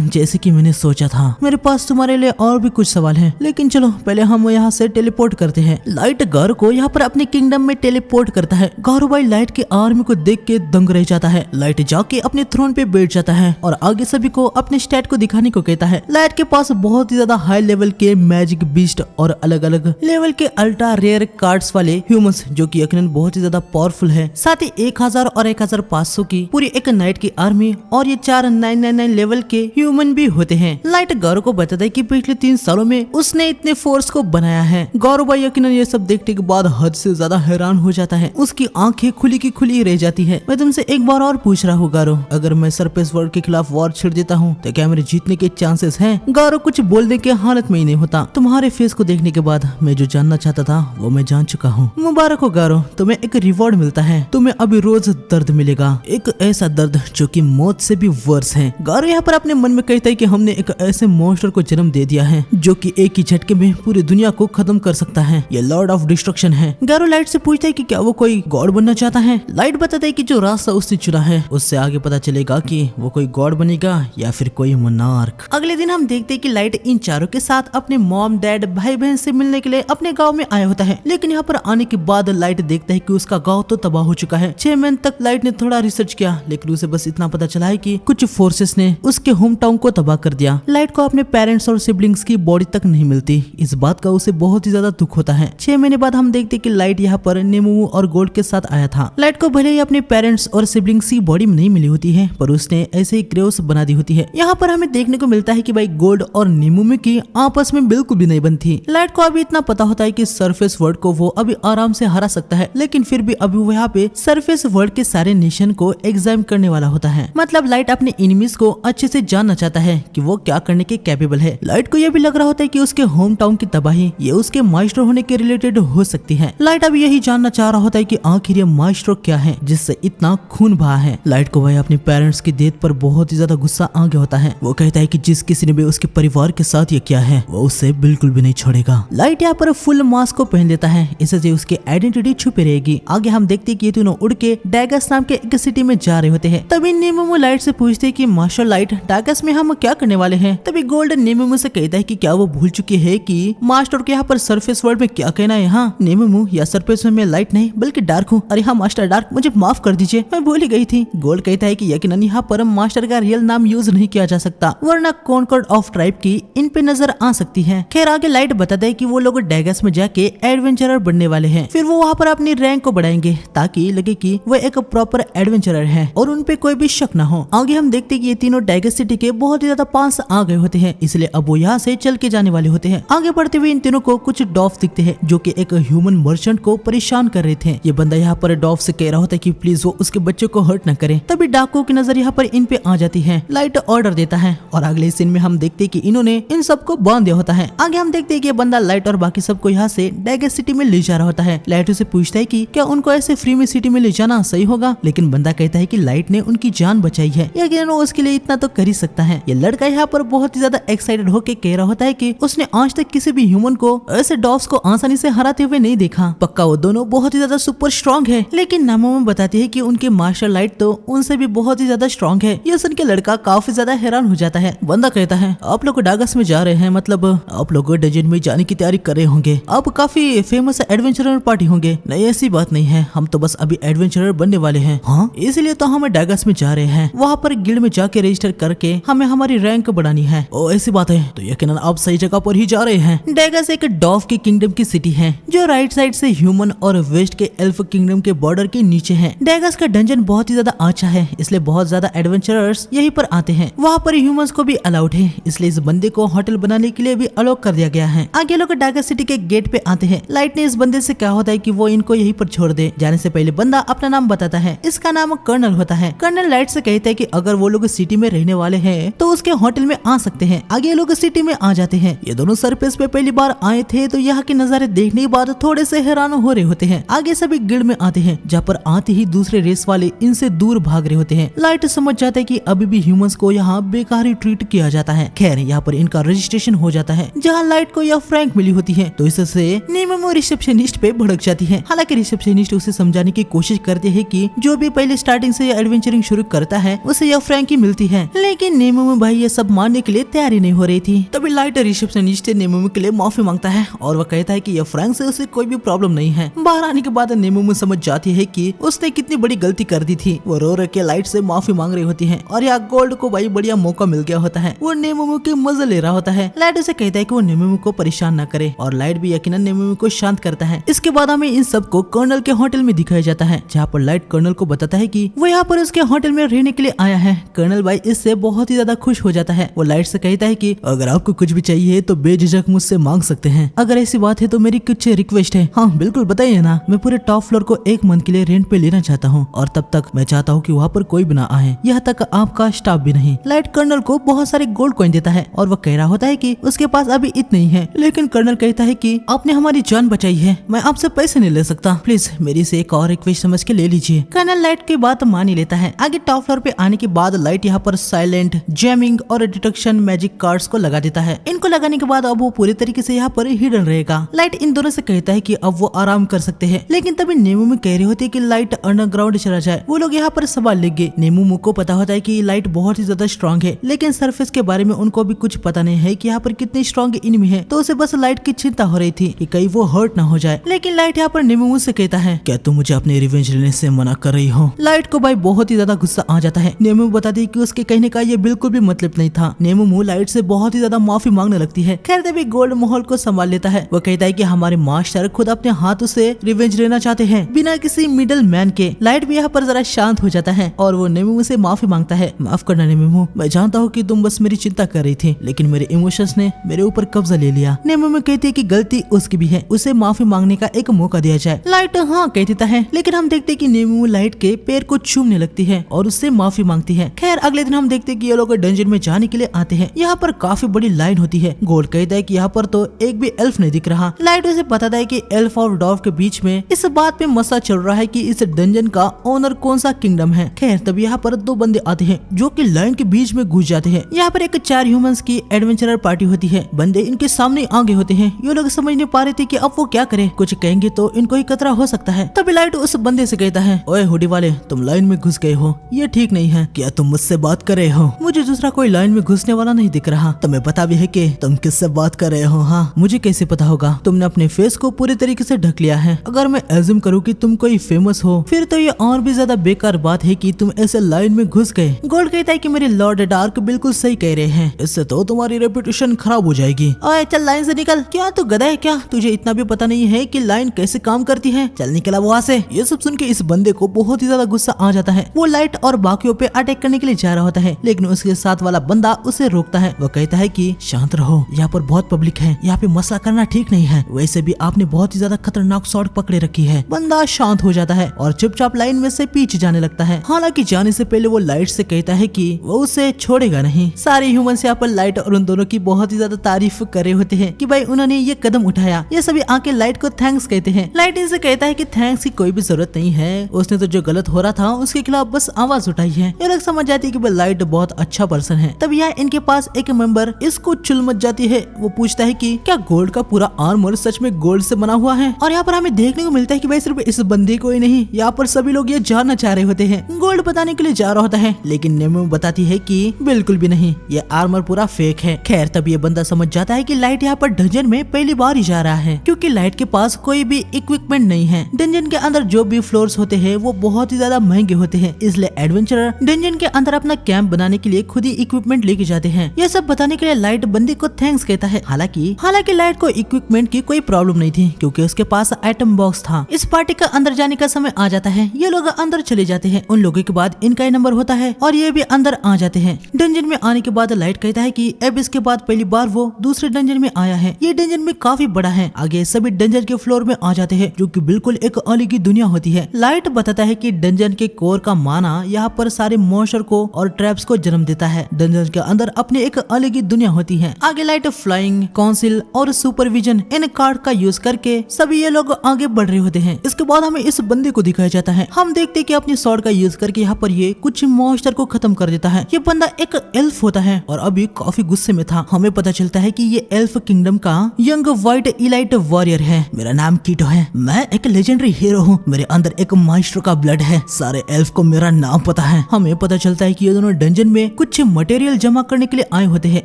जैसे कि मैंने सोचा था। मेरे पास तुम्हारे लिए और भी कुछ सवाल है, लेकिन चलो पहले हम यहाँ से टेलीपोर्ट करते हैं। लाइट गौरव को यहाँ पर अपने किंगडम में टेलीपोर्ट करता है। गौरव भाई लाइट की आर्मी को देख के दंग रह जाता है। लाइट जाके अपने थ्रोन पे बैठ जाता है और आगे सभी को अपने स्टैट को दिखाने को कहता है। लाइट के पास बहुत ही ज्यादा हाई लेवल के मैजिक बीस्ट और अलग अलग लेवल के अल्ट्रा रेयर कार्ड्स वाले ह्यूमंस जो कि यकीनन बहुत ही ज्यादा पावरफुल है। साथ ही 1000 और 1500 की पूरी एक नाइट की आर्मी और ये 4 999 लेवल के ह्यूमन भी होते हैं। लाइट गौरव को बताता है कि पिछले 3 सालों में उसने इतने फोर्स को बनाया है। गौरव भाई यकीनन ये सब देखने के बाद हद से ज्यादा हैरान हो जाता है। उसकी आंखें खुली की खुली रह जाती है। मैं तुमसे एक बार और पूछ रहा हूँ गौरव, अगर मैं सरफेस वर्ल्ड के खिलाफ वॉर छिड़ देता हूँ तो क्या मेरे जीतने के चांसेस हैं? गौरव कुछ बोलने के हालत में ही नहीं होता। तुम्हारे फेस को देखने के बाद मैं जो जानना चाहता था वो मैं जान चुका हूँ। मुबारक हो गौरव, तुम्हें एक रिवॉर्ड मिलता है। तुम्हें अभी रोज दर्द मिलेगा, एक ऐसा दर्द जो कि मौत से भी वर्स है। गौरव यहाँ पर अपने मन में कहता है कि हमने एक ऐसे मॉन्स्टर को जन्म दे दिया है जो कि एक ही झटके में पूरी दुनिया को खत्म कर सकता है। ये लॉर्ड ऑफ डिस्ट्रक्शन है। गौरव लाइट से पूछता है कि क्या वो कोई गॉड बनना चाहता है। लाइट बताता है कि जो रास्ता उसने चुना है उससे आगे पता चलेगा कि वो कोई गॉड बनेगा या फिर कोई मोनार्क। अगले दिन हम देखते हैं कि लाइट इन चारों के साथ अपने मॉम, डैड, भाई बहन से मिलने के लिए अपने गांव में आया होता है। लेकिन यहाँ पर आने के बाद लाइट देखता है कि उसका गांव तो तबाह हो चुका है। 6 महीने तक लाइट ने थोड़ा रिसर्च किया लेकिन उसे बस इतना पता चला है कि कुछ फोर्सेस ने उसके होम टाउन को तबाह कर दिया। लाइट को अपने पेरेंट्स और सिबलिंग्स की बॉडी तक नहीं मिलती। इस बात का उसे बहुत ही ज्यादा दुख होता है। 6 महीने बाद हम देखते कि लाइट यहाँ पर नेमू और गोल्ड के साथ आया था। लाइट को भले ही अपने पेरेंट्स और सिबलिंग्स की बॉडी में नहीं मिली होती है पर उसने ऐसे ही क्रेव्स बना दी होती है। यहाँ पर हमें देखने को मिलता है कि भाई गोल्ड और नेमू की आपस में बिल्कुल भी नहीं बनती। लाइट को अभी इतना पता होता है कि सरफेस वर्ल्ड को वो अभी आराम से हरा सकता है, लेकिन फिर भी अभी वो यहाँ पे सरफेस वर्ल्ड के सारे नेशन को एग्जाम करने वाला होता है। मतलब लाइट अपने एनिमीज को अच्छे से जानना चाहता है कि वो क्या करने के कैपेबल है। लाइट को यह भी लग रहा होता है कि उसके होम टाउन की तबाही ये उसके मास्टर होने के रिलेटेड हो सकती है। लाइट अभी यही जानना चाह रहा होता है कि आखिर ये मास्टर क्या है जिससे इतना खून बहा है। लाइट को भाई अपने पेरेंट्स की डेथ पर बहुत ही ज्यादा गुस्सा आ गया होता है। वो कहता है कि जिस किसी ने भी उसके परिवार के साथ ये किया है वो उसे बिल्कुल भी नहीं छोड़ेगा। लाइट यहाँ पर फुल मास्क को पहन लेता है, इससे उसकी आइडेंटिटी छुपी रहेगी। आगे हम देखते हैं कि ये तीनों उड़ के डैगस नाम के एक सिटी में जा रहे होते हैं। तभी नेमो लाइट से पूछते हैं कि मास्टर लाइट, डैगस में हम क्या करने वाले हैं? तभी गोल्ड नेमो से कहता है कि क्या वो भूल चुकी है कि मास्टर के यहाँ पर सरफेस वर्ल्ड में क्या कहना है। यहाँ नेमो या सरफेस में लाइट नहीं बल्कि डार्क हूँ। अरे हाँ मास्टर डार्क, मुझे माफ कर दीजिए, मैं भूल ही गई थी। गोल्ड कहता है कि यकीनन यहाँ पर मास्टर का रियल नाम यूज नहीं किया जा सकता वरना कॉन्कॉर्ड ऑफ ट्राइब की इन पे नजर आ सकती है। खैर आगे लाइट बताता है कि वो लोग डैगस में जाके एडवेंचरर बनने वाले हैं। फिर वो वहाँ पर अपनी रैंक को बढ़ाएंगे ताकि ताकि लगे कि वो एक प्रॉपर एडवेंचरर है और उन पे कोई भी शक ना हो। आगे हम देखते हैं कि ये तीनों टाइगर सिटी के बहुत ही ज्यादा पास आ गए होते हैं, इसलिए अब वो यहाँ से चल के जाने वाले होते हैं। आगे बढ़ते हुए इन तीनों को कुछ डॉग्स दिखते हैं जो कि एक ह्यूमन मर्चेंट को परेशान कर रहे थे। ये बंदा यहाँ पर डॉग से कह रहा होता है कि प्लीज वो उसके बच्चे को हर्ट न करे। तभी डाकुओं की नजर यहाँ पर इन पे आ जाती है। लाइट ऑर्डर देता है और अगले सीन में हम देखते हैं कि इन्होंने इन सबको बांध दिया होता है। आगे हम देखते हैं कि ये बंदा लाइट और बाकी सबको यहाँ से टाइगर सिटी में ले जा रहा होता है। लाइट उसे पूछता है कि क्या उनको ऐसे फ्री में सिटी में ले जाना सही होगा, लेकिन बंदा कहता है कि लाइट ने उनकी जान बचाई है, यकीनन वो उसके लिए इतना तो कर ही सकता है। ये लड़का यहाँ पर बहुत ही ज्यादा एक्साइटेड होकर कह रहा होता है कि उसने आज तक किसी भी ह्यूमन को ऐसे डॉग्स को आसानी से हराते हुए नहीं देखा। पक्का वो दोनों बहुत ही ज्यादा सुपर स्ट्रॉन्ग है, लेकिन नामो में बताती है कि उनके मार्शल लाइट तो उनसे भी बहुत ही ज्यादा स्ट्रॉन्ग है। ये सुन के लड़का काफी ज्यादा हैरान हो जाता है। बंदा कहता है आप लोग डागस में जा रहे हैं, मतलब आप लोग डंजन में जाने की तैयारी कर रहे होंगे, आप काफी फेमस एडवेंचरर पार्टी होंगे। नहीं ऐसी बात नहीं है, हम तो बस अभी एडवेंचरर बनने वाले हैं। हाँ इसलिए तो हमें डागस में जा रहे हैं, वहाँ पर गिल्ड में जाके रजिस्टर करके हमें हमारी रैंक बढ़ानी है। ओ ऐसी बात है, तो यकीनन आप सही जगह पर ही जा रहे हैं। डागस एक डॉफ की किंगडम की सिटी है जो राइट साइड से ह्यूमन और वेस्ट के एल्फ किंगडम के बॉर्डर के नीचे है। डागस का डंजन बहुत ही ज्यादा अच्छा है, इसलिए बहुत ज्यादा एडवेंचरर्स यहीं पर आते हैं। वहाँ पर ह्यूमंस को भी अलाउड है, इसलिए इस बंदे को होटल बनाने के लिए भी अलाउ कर दिया गया है। आगे लोग डागस सिटी के गेट पे आते हैं। लाइट ने इस बंदे से कहा होता है कि वो इनको यहीं पर छोड़ दे। जाने से पहले बंदा अपना नाम बताता है, इसका नाम कर्नल होता है। कर्नल लाइट से कहता है कि अगर वो लोग सिटी में रहने वाले हैं तो उसके होटल में आ सकते हैं। आगे लोग सिटी में आ जाते हैं। ये दोनों सरफेस पे पहली बार आए थे तो यहाँ के नजारे देखने के बाद थोड़े से हैरान हो रहे होते हैं। आगे सभी गिल्ड में आते हैं, जहाँ पर आते ही दूसरे रेस वाले इनसे दूर भाग रहे होते हैं। लाइट समझ जाता है कि अभी भी ह्यूमंस को यहाँ बेकार ट्रीट किया जाता है। खैर यहाँ पर इनका रजिस्ट्रेशन हो जाता है, जहाँ लाइट को यह फ्रैंक मिली होती है, तो इससे नेमो रिसेप्शनिस्ट पे भड़क जाती है। हालांकि रिसेप्शनिस्ट उसे समझाने की कोशिश करते हैं कि जो भी पहले स्टार्टिंग से एडवेंचरिंग शुरू करता है उसे यह फ्रैंकी मिलती है, लेकिन नेमो भाई ये सब मानने के लिए तैयारी नहीं हो रही थी। तभी लाइट रिसेप्शनिस्ट से नेमो के लिए माफी मांगता है और वह कहता है कि यह फ्रैंक से उसे कोई भी प्रॉब्लम नहीं है। बाहर आने के बाद नेमो समझ जाती है कि उसने कितनी बड़ी गलती कर दी थी। वो रो के लाइट से माफी मांग रही होती है और यहाँ गोल्ड को भाई बढ़िया मौका मिल गया होता है। वो नेमो के मजे ले रहा होता है। लाइट उसे कहता है कि वो नेमो को परेशान न करे और लाइट भी यकीनन नेमो को शांत करता है। इसके बाद हमें इन सबको कर्नल के होटल में दिखाया जाता है, जहाँ पर लाइट कर्नल को बताता है कि वो यहाँ पर उसके होटल में रहने के लिए आया है। कर्नल भाई इससे बहुत ही ज्यादा खुश हो जाता है। वो लाइट से कहता है कि अगर आपको कुछ भी चाहिए तो बेझिझक मुझसे मांग सकते हैं। अगर ऐसी बात है तो मेरी कुछ रिक्वेस्ट है। हाँ बिल्कुल बताइए ना। मैं पूरे टॉप फ्लोर को 1 मंथ के लिए रेंट पे लेना चाहता हूँ और तब तक मैं चाहता हूँ कि वहाँ पर कोई भी ना आए, यहाँ तक आपका स्टाफ भी नहीं। लाइट कर्नल को बहुत सारे गोल्ड कॉइन देता है और वो कह रहा होता है कि उसके पास अभी इतने ही है, लेकिन कर्नल कहता है कि आपने हमारी जान बचाई है, मैं आपसे पैसे नहीं ले सकता, प्लीज मेरी से एक और रिक्वेस्ट समझ के ले लीजिए। कर्नल लाइट की बात मान ही लेता है। आगे टॉप फ्लोर पे आने के बाद लाइट यहाँ पर साइलेंट, जैमिंग और डिटेक्शन मैजिक कार्ड्स को लगा देता है। इनको लगाने के बाद अब वो पूरी तरीके से यहाँ पर हिडन रहेगा। लाइट इन दोनों से कहता है कि अब वो आराम कर सकते हैं, लेकिन तभी नेमो कह रहे होते हैं कि लाइट अंडरग्राउंड चला जाए। वो लोग यहाँ पर सवाल लेंगे। नेमो को पता होता है कि लाइट बहुत ही ज्यादा स्ट्रॉन्ग है, लेकिन सरफेस के बारे में उनको भी कुछ पता नहीं है कि यहाँ पर कितनी स्ट्रॉन्ग इनमी है, तो उसे बस लाइट की चिंता हो रही थी कि कहीं वो हर्ट ना हो जाए। लेकिन लाइट यहाँ पर नेमो से कहता है क्या तुम मुझे अपने रिवेंज लेने से मना कर रही हो। लाइट को भाई बहुत ही ज्यादा गुस्सा आ जाता है। नेमो बताती है कि उसके कहने का ये बिल्कुल भी मतलब नहीं था। नेमो लाइट से बहुत ही ज्यादा माफी मांगने लगती है। खैर तभी गोल्ड माहौल को संभाल लेता है। वो कहता है कि हमारे मास्टर खुद अपने हाथों से रिवेंज लेना चाहते हैं बिना किसी मिडल मैन के। लाइट भी यहाँ पर जरा शांत हो जाता है और वो नेमो से माफी मांगता है। माफ करना नेमो, मैं जानता हूँ कि तुम बस मेरी चिंता कर रही थी, लेकिन मेरे इमोशंस ने मेरे ऊपर कब्जा ले लिया। नेमो कहती है कि गलती उसकी भी है, उसे माफी मांगने का एक मौका दिया जाए। लाइट हाँ कह देता है, लेकिन हम देखते हैं कि नेमो लाइट के पैर को चूमने लगती है और उससे माफी मांगती है। खैर अगले दिन हम देखते हैं कि ये लोग डंजन में जाने के लिए आते हैं। यहाँ पर काफी बड़ी लाइन होती है। गोल्ड कहता है कि यहाँ पर तो एक भी एल्फ नहीं दिख रहा। लाइट उसे बताता है कि एल्फ और डॉर्फ के बीच में इस बात पे मसला चल रहा है कि इस डंजन का ओनर कौन सा किंगडम है। खैर तब यहाँ पर 2 बंदे आते हैं जो कि लाइन के बीच में घुस जाते हैं। यहाँ पर एक 4 ह्यूमंस की एडवेंचरर पार्टी होती है। बंदे इनके सामने आगे होते हैं। ये लोग समझ नहीं पा रहे थे कि अब वो क्या करे, कुछ कहेंगे तो इनको ही खतरा हो सकता है। तभी लाइट उस बंदे से कहता है, ओए हुडी वाले, तुम लाइन में घुस गए हो, ये ठीक नहीं है। क्या तुम मुझसे बात कर रहे हो? मुझे दूसरा कोई लाइन में घुसने वाला नहीं दिख रहा। तुम्हें पता भी है कि तुम किससे बात कर रहे हो? हाँ मुझे कैसे पता होगा? तुमने अपने फेस को पूरी तरीके से ढक लिया है। अगर मैं एज्यूम करूँ कि तुम कोई फेमस हो, फिर तो ये और भी ज्यादा बेकार बात है कि तुम ऐसे लाइन में घुस गए। गोल्ड कहता है कि मेरे लॉर्ड डार्क बिल्कुल सही कह रहे हैं, इससे तो तुम्हारी रेपुटेशन खराब हो जाएगी। ओए चल लाइन से निकल। क्या तू गधा है क्या? तुझे इतना भी पता नहीं है कि लाइन कैसे काम करती है? चल निकला वहाँ से। ये सब सुन के इस बंदे को बहुत ही ज्यादा गुस्सा आ जाता है। वो लाइट और बाकियों पे अटैक करने के लिए जा रहा होता है, लेकिन उसके साथ वाला बंदा उसे रोकता है। वो कहता है कि शांत रहो, यहाँ पर बहुत पब्लिक है, यहाँ पे मसला करना ठीक नहीं है, वैसे भी आपने बहुत ही ज्यादा खतरनाक शॉट पकड़े रखी है। बंदा शांत हो जाता है और चुपचाप लाइन में से पीछे जाने लगता है। हालांकि जाने से पहले वो लाइट से कहता है कि वो उसे छोड़ेगा नहीं। सारे ह्यूमंस यहाँ पर लाइट और उन दोनों की बहुत ही ज्यादा तारीफ कर रहे होते हैं कि भाई उन्होंने ये कदम उठाया। ये सभी आके लाइट को थैंक्स कहते हैं। लाइट इनसे कहता है कि थैंक्स की कोई भी जरूरत नहीं है, उसने तो जो गलत हो रहा था उसके खिलाफ बस आवाज उठाई है। ये लोग समझ जाती है कि भाई लाइट बहुत अच्छा पर्सन है। तब यहाँ इनके पास एक मेंबर इसको चुल मच जाती है। वो पूछता है कि क्या गोल्ड का पूरा आर्मर सच में गोल्ड से बना हुआ है? और यहाँ पर हमें देखने को मिलता है कि भाई सिर्फ इस बंदे को ही नहीं, यहाँ पर सभी लोग ये जानना चाह रहे होते हैं। गोल्ड बताने के लिए जा रहा होता है, लेकिन नेमो बताती है कि बिल्कुल भी नहीं, ये आर्मर पूरा फेक है। खैर तब ये बंदा समझ जाता है कि लाइट यहाँ पर डंजन में पहली बार ही जा रहा है, क्योंकि लाइट के पास कोई भी इक्विपमेंट नहीं है। डंजन के अंदर जो भी फ्लोर्स होते हैं वो बहुत ही ज्यादा महंगे होते हैं, इसलिए एडवेंचरर डंजन के अंदर अपना कैंप बनाने के लिए खुद ही इक्विपमेंट लेके जाते हैं। ये सब बताने के लिए लाइट बंदे को थैंक्स कहता है। हालांकि लाइट को इक्विपमेंट की कोई प्रॉब्लम नहीं थी, क्योंकि उसके पास आइटम बॉक्स था। इस पार्टी का अंदर जाने का समय आ जाता है। ये लोग अंदर चले जाते हैं। उन लोगों के बाद इनका ही नंबर होता है और ये भी अंदर आ जाते हैं। डंजन में आने के बाद लाइट कहता है कि अब इसके बाद पहली बार वो दूसरे डंजन में आया है। ये डंजन में काफी बड़ा है। आगे सभी डंजन के फ्लोर में आ जाते हैं, जो कि बिल्कुल एक अलग ही दुनिया होती है। लाइट बताता है कि डंजन के कोर का माना यहाँ पर सारे मॉन्स्टर को और ट्रैप्स को जन्म देता है। डंजन के अंदर अपनी एक अलग ही दुनिया होती है। आगे लाइट फ्लाइंग, काउंसिल और सुपरविजन इन कार्ड का यूज करके सभी ये लोग आगे बढ़ रहे होते हैं। इसके बाद हमें इस बंदे को दिखाया जाता है। हम देखते हैं कि अपनी स्वॉर्ड का यूज करके यहाँ पर ये कुछ मॉन्स्टर को खत्म कर देता है। ये बंदा एक एल्फ होता है और अभी काफी गुस्से में था। हमें पता चलता है कि ये एल्फ किंगडम का यंग व्हाइट इलाइट वॉरियर है। मेरा नाम कीटो है, मैं एक लेजेंडरी हीरो हूँ, मेरे अंदर एक माइस्ट्रो का ब्लड है। सारे एल्फ को मेरा नाम पता है। हमें पता चलता है कि ये दोनों डंजन में कुछ मटेरियल जमा करने के लिए आए होते हैं।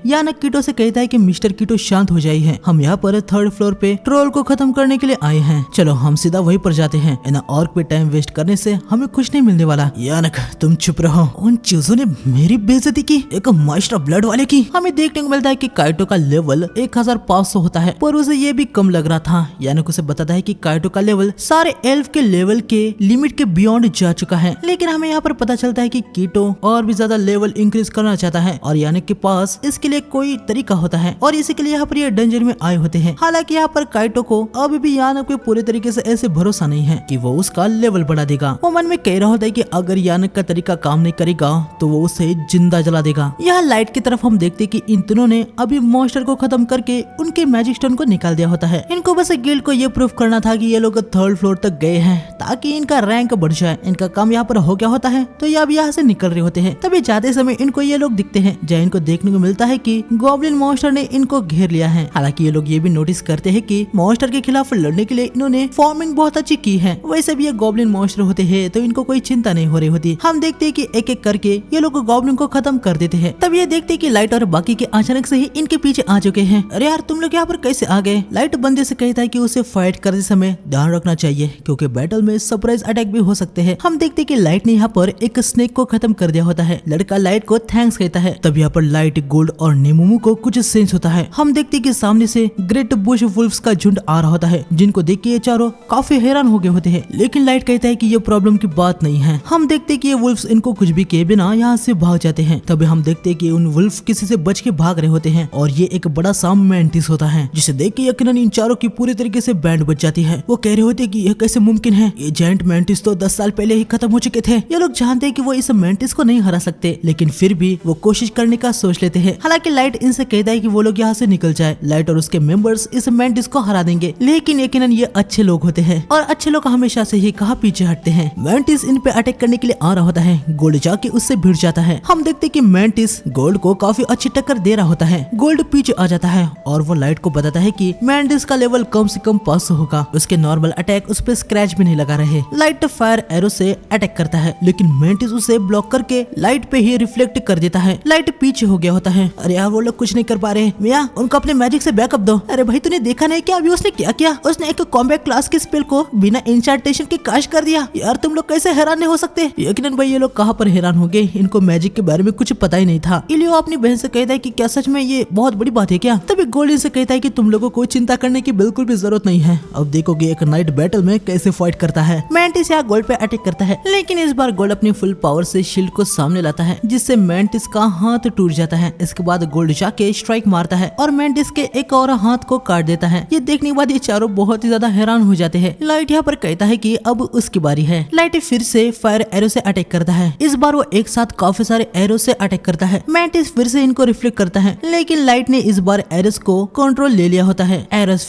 यानक कीटो से कहता है कि मिस्टर कीटो शांत हो जाइए, हम यहाँ पर थर्ड फ्लोर पे ट्रोल को खत्म करने के लिए आए हैं। चलो हम सीधा वहीं पर जाते हैं, इन ऑर्क पे टाइम वेस्ट करने से हमें कुछ नहीं मिलने वाला। यानक तुम चुप रहो, उन चीजों ने मेरी बेइज्जती की, एक माइस्ट्रो ब्लड वाले की। हमें देखने को मिलता है कि काइटो का लेवल 1500 होता है, पर उसे ये भी कम लग रहा था। यानक उसे बताता है कि काइटो का लेवल सारे एल्फ के लेवल के लिमिट के बियॉन्ड जा चुका है। लेकिन हमें यहाँ पर पता चलता है कि कीटो और भी ज्यादा लेवल इंक्रीज करना चाहता है और यानक के पास इसके लिए कोई तरीका होता है और इसी के लिए यहाँ पर ये डंजन में आए होते हैं। हालांकि यहाँ पर काइटो को अभी भी यानक पे पूरे तरीके से ऐसे भरोसा नहीं है कि वो उसका लेवल बढ़ा देगा। वो मन में कह रहा होता है कि अगर यानक का तरीका काम नहीं करेगा तो वो उसे जिंदा जला देगा। यहाँ लाइट की तरफ हम देखते कि इन तीनों ने अभी मॉन्स्टर को खत्म करके उनके मैजिक स्टोन को निकाल दिया होता है। इनको बस गिल्ड को ये प्रूफ करना था कि ये लोग थर्ड फ्लोर तक गए हैं ताकि इनका रैंक बढ़ जाए। इनका काम यहाँ पर हो गया होता है तो ये अब यहाँ से निकल रहे होते हैं। तभी जाते समय इनको ये लोग दिखते हैं, जहाँ इनको देखने को मिलता है कि गॉब्लिन मॉन्स्टर ने इनको घेर लिया है। हालांकि ये लोग ये भी नोटिस करते हैं कि मॉन्स्टर के खिलाफ लड़ने के लिए इन्होंने फॉर्मिंग बहुत अच्छी की है। वैसे भी ये गॉब्लिन मॉन्स्टर होते हैं तो इनको कोई चिंता नहीं हो रही होती। हम देखते हैं कि एक एक करके ये लोग गॉब्लिन को खत्म कर देते हैं। तब ये देखते हैं कि लाइट और बाकी के अचानक से ही इनके पीछे आ चुके हैं। अरे यार तुम लोग यहाँ पर कैसे आ गए? लाइट बंदे से कहता है कि उसे फाइट करते समय ध्यान रखना चाहिए, क्योंकि बैटल में सरप्राइज अटैक भी हो सकते हैं। हम देखते हैं कि लाइट ने यहाँ पर एक स्नेक को खत्म कर दिया होता है। लड़का लाइट को थैंक्स कहता है। तब यहाँ पर लाइट, गोल्ड और नेमुमू को कुछ सेंस होता है। हम देखते हैं कि सामने से ग्रेट बुश वुल्फ्स का झुंड आ रहा होता है, जिनको देख के ये चारों काफी हैरान हो गए होते हैं। लेकिन लाइट कहता है कि ये प्रॉब्लम की बात नहीं है। हम देखते हैं कि ये वुल्फ्स इनको कुछ भी किए बिना यहाँ से भाग जाते हैं। तभी हम देखते हैं कि उन वुल्फ किसी से बच के भाग रहे होते हैं और ये एक बड़ा सा मेंटिस होता है, जिसे देख के यकीनन इन चारों की पूरी तरीके से बैंड बच जाती है। वो कह रहे होते हैं कि यह कैसे मुमकिन है, ये जायंट मेंटिस तो 10 साल पहले ही खत्म हो चुके थे। ये लोग जानते हैं कि वो इस मेंटिस को नहीं हरा सकते, लेकिन फिर भी वो कोशिश करने का सोच लेते हैं। हालांकि लाइट इनसे कहता है कि वो लोग यहाँ से निकल जाए। लाइट और उसके मेंबर्स इस मेंटिस को हरा देंगे, लेकिन यकीनन ये अच्छे लोग होते हैं और अच्छे लोग हमेशा से ही कहाँ पीछे हटते हैं। मेंटिस इन पे अटैक करने के लिए आ रहा होता है। गोल्ड जाके उससे भिड़ जाता है। हम देखते कि मेंटिस गोल्ड को काफी अच्छी टक्कर दे रहा होता है। गोल्ड पीछे आ जाता है और वो लाइट को बताता है कि मेंटिस का लेवल कम से कम 500 होगा। उसके नॉर्मल अटैक उस पे स्क्रैच भी नहीं लगा रहे। लाइट फायर एरो से अटैक करता है, लेकिन मेंटिस उसे ब्लॉक करके लाइट पे ही रिफ्लेक्ट कर देता है। लाइट पीछे हो गया होता है। अरे यार वो लोग कुछ नहीं कर पा रहे, मिया उनको अपने मैजिक से बैकअप दो। अरे भाई तूने देखा नहीं क्या अभी उसने क्या किया? उसने एक कॉम्बैट क्लास के स्पेल को बिना इंचार्टेशन के काश कर दिया। यार तुम लोग कैसे हैरान नहीं हो सकते? यकीनन भाई ये लोग कहाँ पर हैरान हो गए, इनको मैजिक के बारे में कुछ पता ही नहीं था। इलियो अपनी बहन से कहता है कि क्या सच में ये बहुत बड़ी बात है क्या? तभी गोल्डन से कहता है कि तुम लोगों को चिंता करने की बिल्कुल भी जरूरत नहीं है। अब देखोगे एक नाइट बैटल में कैसे फाइट डिसाइड करता है। मैंटिस यहाँ गोल्ड पे अटैक करता है, लेकिन इस बार गोल्ड अपनी फुल पावर से शील्ड को सामने लाता है, जिससे मैंटिस का हाथ टूट जाता है। इसके बाद गोल्ड जाके स्ट्राइक मारता है और मैंटिस के एक और हाथ को काट देता है। ये देखने के बाद ये चारों बहुत ही ज्यादा हैरान हो जाते हैं। लाइट यहाँ पर कहता है कि अब उसकी बारी है। लाइट फिर से फायर एरो से अटैक करता है। इस बार वो एक साथ काफी सारे एरो से अटैक करता है। मैंटिस फिर से इनको रिफ्लेक्ट करता है, लेकिन लाइट ने इस बार एरोस को कंट्रोल ले लिया होता है। एरोस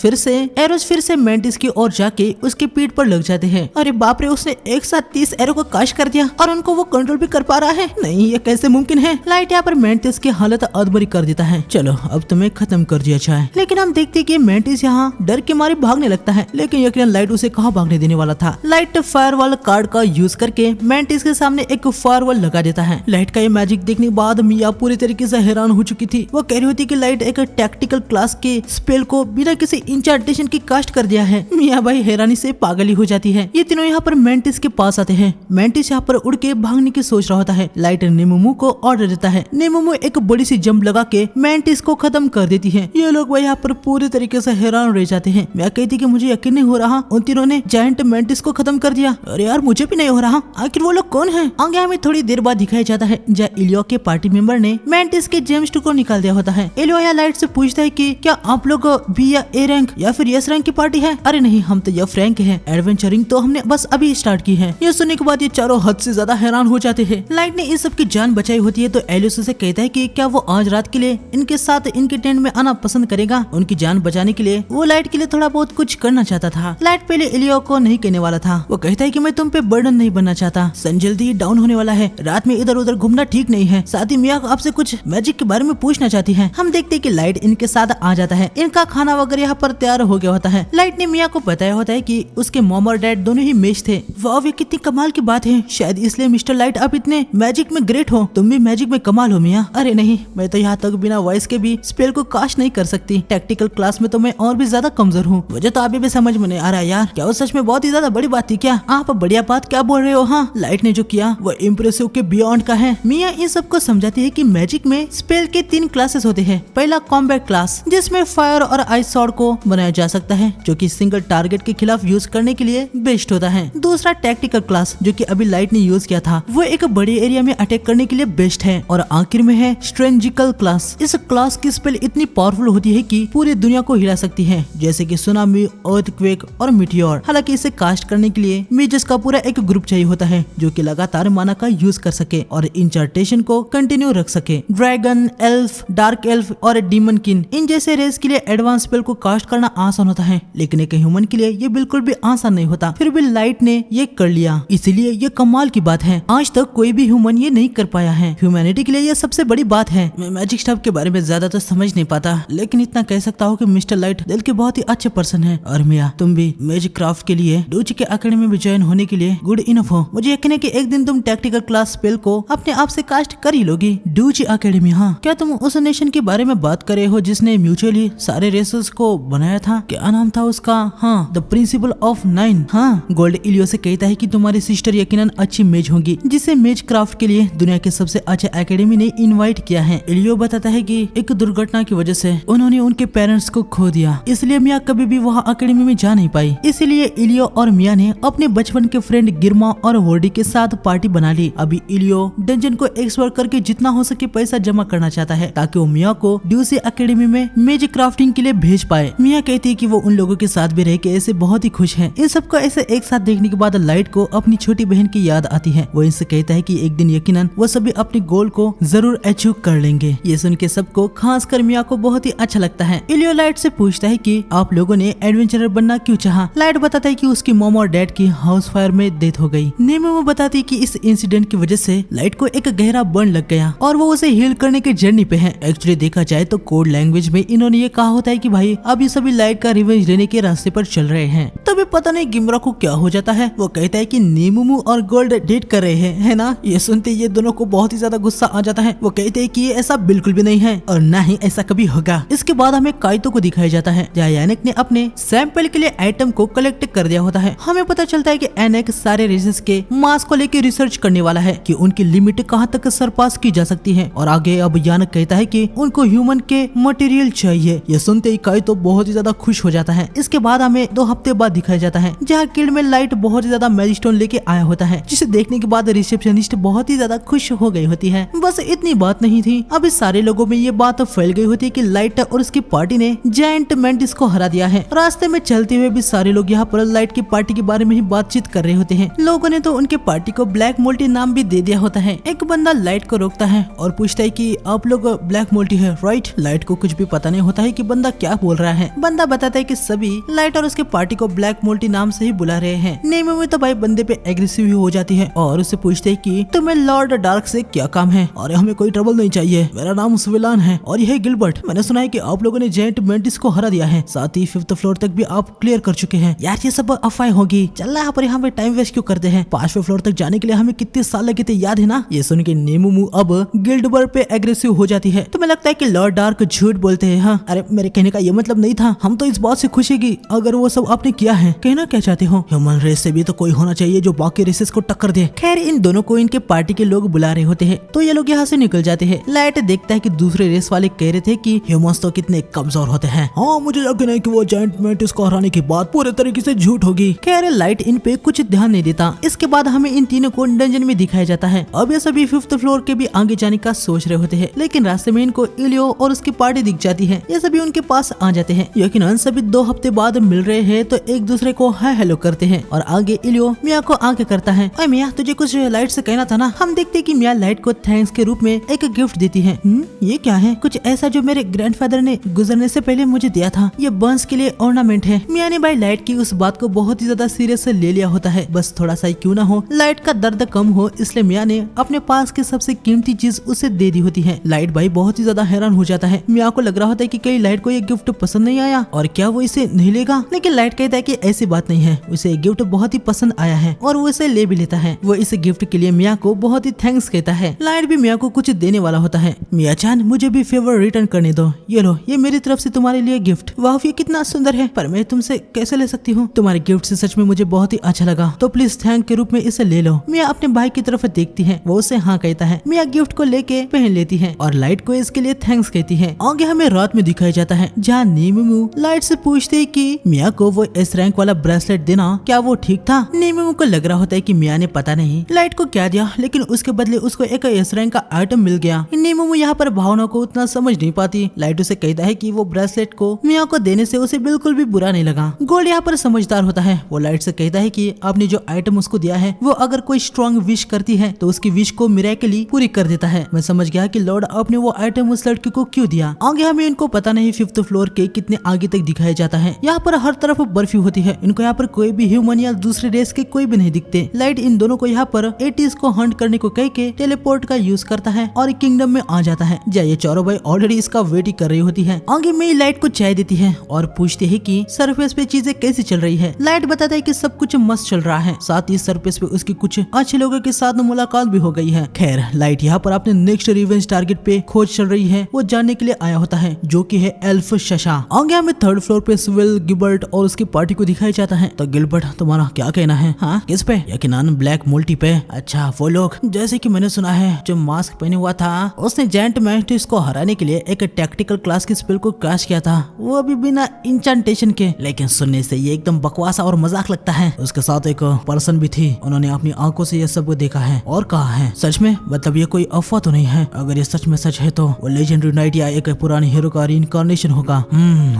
फिर से मैंटिस की ओर जाके उसकी पीठ पर लग जाते हैं। अरे बाप रे, उसने एक साथ 30 एरो को कास्ट कर दिया और उनको वो कंट्रोल भी कर पा रहा है। नहीं, ये कैसे मुमकिन है। लाइट यहाँ पर मैंटिस की हालत अधमरी कर देता है। चलो अब तुम्हें खत्म कर दिया जाए। लेकिन हम देखते हैं कि मैंटिस यहाँ डर के मारे भागने लगता है, लेकिन यकीनन लाइट उसे कहाँ भागने देने वाला था। लाइट फायरवॉल कार्ड का यूज करके मैंटिस के सामने एक फायरवॉल लगा देता है। लाइट का ये मैजिक देखने के बाद मिया पूरी तरीके से हैरान हो चुकी थी। वो कह रही होती कि लाइट एक टैक्टिकल क्लास के स्पेल को बिना किसी इंचार्टेशन की कास्ट कर दिया है। मिया भाई हैरानी से पागल ही हो जाती है। ये तीनों यहाँ पर मैंटिस के पास आते हैं। मैंटिस यहाँ पर उड़ के भागने की सोच रहा होता है। लाइट नेमुमु को ऑर्डर देता है। नेमुमु एक बड़ी सी जंप लगा के मैंटिस को खत्म कर देती है। ये लोग भाई यहाँ पर पूरी तरीके से हैरान रह जाते हैं। मैं कहती कि मुझे यकीन नहीं हो रहा उन तीनों ने जायंट मैंटिस को खत्म कर दिया। अरे यार, मुझे भी नहीं हो रहा, आखिर वो लोग कौन है। आगे हमें थोड़ी देर बाद दिखाया जाता है जहाँ इलियो के पार्टी मेंबर ने मैंटिस के जेम्स को निकाल दिया होता है। इलियो यहाँ लाइट से पूछता है कि क्या आप लोग बी या ए रैंक या फिर एस रैंक की पार्टी है। अरे नहीं, हम तो एफ रैंक है। एडवेंचरिंग तो हमने बस अभी स्टार्ट की है। ये सुनने के बाद ये चारों हद से ज्यादा हैरान हो जाते हैं। लाइट ने इस सब की जान बचाई होती है तो एलियस से कहता है कि क्या वो आज रात के लिए इनके साथ इनके टेंट में आना पसंद करेगा। उनकी जान बचाने के लिए वो लाइट के लिए थोड़ा बहुत कुछ करना चाहता था। लाइट पहले इलियो को नहीं कहने वाला था। वो कहता है कि मैं तुम पे बर्डन नहीं बनना चाहता। सन जल्दी डाउन होने वाला है, रात में इधर उधर घूमना ठीक नहीं है। साथ ही मिया आपसे कुछ मैजिक के बारे में पूछना चाहती है। हम देखते हैं कि लाइट इनके साथ आ जाता है। इनका खाना वगैरह यहाँ पर तैयार हो गया होता है। लाइट ने मिया को बताया होता है कि उसके मॉम और डैड दोनों ही मेज थे। वाह, ये कितनी कमाल की बात है। शायद इसलिए मिस्टर लाइट आप इतने मैजिक में ग्रेट हो। तुम भी मैजिक में कमाल हो मिया। अरे नहीं, मैं तो यहाँ तक बिना वॉइस के भी स्पेल को कास्ट नहीं कर सकती। टैक्टिकल क्लास में तो मैं और भी ज्यादा कमजोर हूँ। मुझे तो अभी भी समझ में नहीं आ रहा यार, क्या वो सच में बहुत ही ज्यादा बड़ी बात थी क्या? आप बढ़िया बात क्या बोल रहे हो। हाँ, लाइट ने जो किया वो इम्प्रेसिव के बियॉन्ड का है। मिया इन सबको समझाती है कि मैजिक में स्पेल के 3 क्लासेस होते हैं। पहला कॉम्बैट क्लास, जिसमें फायर और आइस सॉर्ड को बनाया जा सकता है, जो कि सिंगल टारगेट के खिलाफ यूज करने के लिए बेस्ट होता है। दूसरा टैक्टिकल क्लास, जो कि अभी लाइट ने यूज किया था, वो एक बड़े एरिया में अटैक करने के लिए बेस्ट है। और आखिर में है स्ट्रेंजिकल क्लास। इस क्लास की स्पेल इतनी पावरफुल होती है कि पूरी दुनिया को हिला सकती है, जैसे कि सुनामी, अर्थक्वेक और मीटियोर। हालांकि इसे कास्ट करने के लिए मेजर्स का पूरा एक ग्रुप चाहिए होता है, जो कि लगातार माना का यूज कर सके और इंचार्टेशन को कंटिन्यू रख सके। ड्रैगन, एल्फ, डार्क एल्फ और डीमन किन, इन जैसे रेस के लिए एडवांस स्पेल को कास्ट करना आसान होता है, लेकिन एक ह्यूमन के लिए ये बिल्कुल भी आसान नहीं होता। फिर भी लाइट ने ये कर लिया, इसलिए ये कमाल की बात है। आज तक कोई भी ह्यूमन ये नहीं कर पाया है। ह्यूमैनिटी के लिए ये सबसे बड़ी बात है। मैं मैजिक स्टफ के बारे में ज्यादा तो समझ नहीं पाता, लेकिन इतना कह सकता हूँ कि मिस्टर लाइट दिल के बहुत ही अच्छे पर्सन है। और मिया, तुम भी मैजिक क्राफ्ट के लिए डूची के अकेडमी में ज्वाइन होने के लिए गुड इनफ हो। मुझे यकीन है कि एक दिन तुम टैक्टिकल क्लास स्पेल को अपने आप से कास्ट कर ही लोगी। डूची अकेडमी, हाँ, क्या तुम उस नेशन के बारे में बात कर रहे हो जिसने म्यूचुअली सारे रेसेस को बनाया था? क्या नाम था उसका? हाँ, द प्रिंसिपल ऑफ 9। हाँ, गोल्ड इलियो से कहता है कि तुम्हारी सिस्टर यकीनन अच्छी मेज होंगी, जिसे मेज क्राफ्ट के लिए दुनिया के सबसे अच्छे एकेडमी ने इनवाइट किया है। इलियो बताता है कि एक दुर्घटना की वजह से उन्होंने उनके पेरेंट्स को खो दिया, इसलिए मिया कभी भी वहाँ एकेडमी में जा नहीं पाई। इसीलिए इलियो और मिया ने अपने बचपन के फ्रेंड गिरमा और वोर्डी के साथ पार्टी बना ली। अभी इलियो डंजन को एक्सप्लोर करके जितना हो सके पैसा जमा करना चाहता है, ताकि वो मिया को ड्यूसी एकेडमी में मेजिक क्राफ्टिंग के लिए भेज पाए। मिया कहती है कि वो उन लोगों के साथ भी रह के ऐसे बहुत ही खुश है। इन सबको ऐसे एक साथ देखने के बाद लाइट को अपनी छोटी बहन की याद आती है। वो इनसे कहता है कि एक दिन यकीनन वो सभी अपने गोल को जरूर अचीव कर लेंगे। ये सुन के सबको, खासकर मिया को बहुत ही अच्छा लगता है। इलियो लाइट से पूछता है कि आप लोगों ने एडवेंचरर बनना क्यों चाहा? लाइट बताता है कि उसकी मॉम और डैड की हाउस फायर में डेथ हो गई। नेमो बताती है कि इस इंसिडेंट की वजह से लाइट को एक गहरा बर्न लग गया और वो उसे हील करने के जर्नी पे है। एक्चुअली देखा जाए तो कोड लैंग्वेज में इन्होंने ये कहा होता है कि भाई अब ये सभी लाइट का रिवेंज लेने के रास्ते पर चल रहे हैं। तभी पता नहीं गिमरा को क्या हो जाता है। वो कहता है कि नेमुमु और गोल्ड डेट कर रहे हैं, है ना? ये सुनते ये दोनों को बहुत ही ज्यादा गुस्सा आ जाता है। वो कहते हैं कि ये ऐसा बिल्कुल भी नहीं है और ना ही ऐसा कभी होगा। इसके बाद हमें काइतो को दिखाया जाता है, जहाँ यानिक ने अपने सैंपल के लिए आइटम को कलेक्ट कर दिया होता है। हमें पता चलता है कि एनेक सारे रेसेस के मास को लेकर रिसर्च करने वाला है कि उनकी लिमिट कहाँ तक सरपास की जा सकती है। और आगे अब यानक कहता है कि उनको ह्यूमन के मटेरियल चाहिए। ये सुनते ही काइतो बहुत ही ज्यादा खुश हो जाता है। इसके बाद हमें 2 हफ्ते बाद दिखाया जाता है, जहाँ जहाँ गिल्ड में लाइट बहुत ज्यादा मैजिस्टोन लेके आया होता है, जिसे देखने के बाद रिसेप्शनिस्ट बहुत ही ज्यादा खुश हो गई होती है। बस इतनी बात नहीं थी, अब इस सारे लोगों में ये बात फैल गई होती है कि लाइट और उसकी पार्टी ने जायंट मेंटिस को हरा दिया है। रास्ते में चलते हुए भी सारे लोग यहाँ पर लाइट की पार्टी के बारे में ही बातचीत कर रहे होते हैं। लोगों ने तो उनके पार्टी को ब्लैक मोल्टी नाम भी दे दिया होता है। एक बंदा लाइट को रोकता है और पूछता है कि आप लोग ब्लैक मोल्टी है राइट। लाइट को कुछ भी पता नहीं होता है कि बंदा क्या बोल रहा है। बंदा बताता है कि सभी लाइट और उसके पार्टी को ब्लैक मोल्टी नाम से ही बुला रहे हैं। नेमो में तो भाई बंदे पे एग्रेसिव हो जाती है और उससे पूछते है कि तुम्हें लॉर्ड डार्क से क्या काम है। और हमें कोई ट्रबल नहीं चाहिए, मेरा नाम स्विलान है और यह गिलबर्ट। मैंने सुना है कि आप लोगों ने जायंट मेंटिस को हरा दिया है, साथ ही 5th फ्लोर तक भी आप क्लियर कर चुके हैं। यार ये सब अफवाह होगी, चल यहाँ पे टाइम वेस्ट क्यों करते हैं। 5वें फ्लोर तक जाने के लिए हमें कितने साल लगे थे याद है ना। ये सुन के नेमो अब गिल्डबर्ट पे एग्रेसिव हो जाती है। तुम्हें लगता है कि लॉर्ड डार्क झूठ बोलते हैं। हाँ अरे मेरे कहने का ये मतलब नहीं था, हम तो इस बात से खुश है कि अगर वो सब आपने किया है। कहना क्या चाहते हो, ह्यूमन रेस से भी तो कोई होना चाहिए जो बाकी रेसेस को टक्कर दे। खैर इन दोनों को इनके पार्टी के लोग बुला रहे होते हैं तो ये लोग यहाँ से निकल जाते हैं। लाइट देखता है कि दूसरे रेस वाले कह रहे थे कि ह्यूमंस तो कितने कमजोर होते हैं। हाँ मुझे यकीन है कि वो जायंट मेंटिस को हराने की बात पूरे तरीके से झूठ होगी। खैर लाइट इन पे कुछ ध्यान नहीं देता। इसके बाद हमें इन तीनों को डंजन में दिखाया जाता है। अब ये सभी 5th फ्लोर के भी आगे जाने का सोच रहे होते हैं, लेकिन रास्ते में इनको इलियो और उसकी पार्टी दिख जाती है। ये सभी उनके पास आ जाते हैं। यकीनन सभी 2 हफ्ते बाद मिल रहे हैं तो एक दूसरे को हाय हेलो करते हैं। और आगे इलियो मिया को आगे करता है, ओए मिया तुझे कुछ लाइट से कहना था ना। हम देखते कि मिया लाइट को थैंक्स के रूप में एक गिफ्ट देती है। ये क्या है, कुछ ऐसा जो मेरे ग्रैंडफादर ने गुजरने से पहले मुझे दिया था। ये बंस के लिए ऑर्नामेंट है। मिया ने भाई लाइट की उस बात को बहुत ही ज्यादा सीरियस से ले लिया होता है। बस थोड़ा सा ही क्यों ना हो लाइट का दर्द कम हो, इसलिए मिया ने अपने पास के सबसे कीमती चीज उसे दे दी होती है। लाइट भाई बहुत ही ज्यादा हैरान हो जाता है। मिया को लग रहा होता है कि कहीं लाइट को ये गिफ्ट पसंद नहीं आया और क्या वो इसे नहीं लेगा, लेकिन लाइट कहता है कि ऐसी बात नहीं है, उसे गिफ्ट बहुत ही पसंद आया है और वो इसे ले भी लेता है। वो इस गिफ्ट के लिए मिया को बहुत ही थैंक्स कहता है। लाइट भी मिया को कुछ देने वाला होता है। मिया चान मुझे भी फेवर रिटर्न करने दो, ये लो ये मेरी तरफ से तुम्हारे लिए गिफ्ट। वाह ये कितना सुंदर है, पर मैं तुमसे कैसे ले सकती हूँ। तुम्हारे गिफ्ट से सच में मुझे बहुत ही अच्छा लगा, तो प्लीज थैंक के रूप में इसे ले लो। मिया अपने भाई की तरफ देखती है, वो उसे हाँ कहता है। मिया गिफ्ट को लेके पहन लेती है और लाइट को इसके लिए थैंक्स कहती है। आगे हमें रात में दिखाया जाता है जहाँ नीमू लाइट से पूछते है कि मिया को वो एस रैंक वाला ब्रेसलेट देना क्या वो ठीक था। नीमू को लग रहा होता है कि मिया ने पता नहीं लाइट को क्या दिया, लेकिन उसके बदले उसको एक एस रैंक का आइटम मिल गया। नीमू यहाँ पर भावना को उतना समझ नहीं पाती। लाइट उसे कहता है कि वो ब्रेसलेट को मिया को देने से उसे बिल्कुल भी बुरा नहीं लगा। गोल्ड यहाँ पर समझदार होता है। वो लाइट से कहता है कि आपने जो आइटम उसको दिया है वो अगर कोई स्ट्रॉन्ग विश करती है तो उसकी विश को मिरेकली पूरी कर देता है। मैं समझ गया कि लॉर्ड आपने वो आइटम उस लड़की को क्यों दिया। आगे हमें इनको पता नहीं 5th फ्लोर के कितने आगे तक दिखाया जाता है। यहाँ पर हर तरफ बर्फी होती है। इनको यहाँ पर कोई भी ह्यूमन या दूसरे रेस के कोई भी नहीं दिखते। लाइट इन दोनों को यहाँ पर 80s को हंट करने को कह के टेलीपोर्ट का यूज करता है और किंगडम में आ जाता है। ये चारों भाई ऑलरेडी इसका वेट ही कर रही होती है। आगे में लाइट को चाय देती है और पूछती है कि सरफेस पे चीजें कैसी चल रही है। लाइट बताता है कि सब कुछ मस्त चल रहा है, साथ ही सरफेस पे उसकी कुछ अच्छे लोगों के साथ मुलाकात भी हो गई है। खैर लाइट यहाँ पर अपने नेक्स्ट रिवेंज टारगेट पे खोज चल रही है, वो जानने के लिए आया होता है, जो कि है एल्फ शशा। आगे हमें 3rd फ्लोर पे स्विल गिलबर्ट और उसकी पार्टी को दिखाया जाता है। तो गिलबर्ट तुम्हारा क्या कहना है? हाँ किस पे? यकीनन ब्लैक मोल्टी पे। अच्छा वो लोग, जैसे कि मैंने सुना है जो मास्क पहने हुआ था उसने जायंट मेंटिस को हराने के लिए एक टैक्टिकल क्लास की स्पेल को क्रैश किया था, वो भी बिना इंचेंटेशन के। लेकिन सुनने से ये एकदम बकवास और मजाक लगता है। उसके साथ एक पर्सन भी थी, उन्होंने अपनी आंखों से ये सब देखा है और कहा है। सच में? मतलब ये कोई अफवाह तो नहीं है? अगर ये सच में सच है तो वो लेजेंडरी नाइट या एक पुरानी हीरो का रीइंकार्नेशन होगा।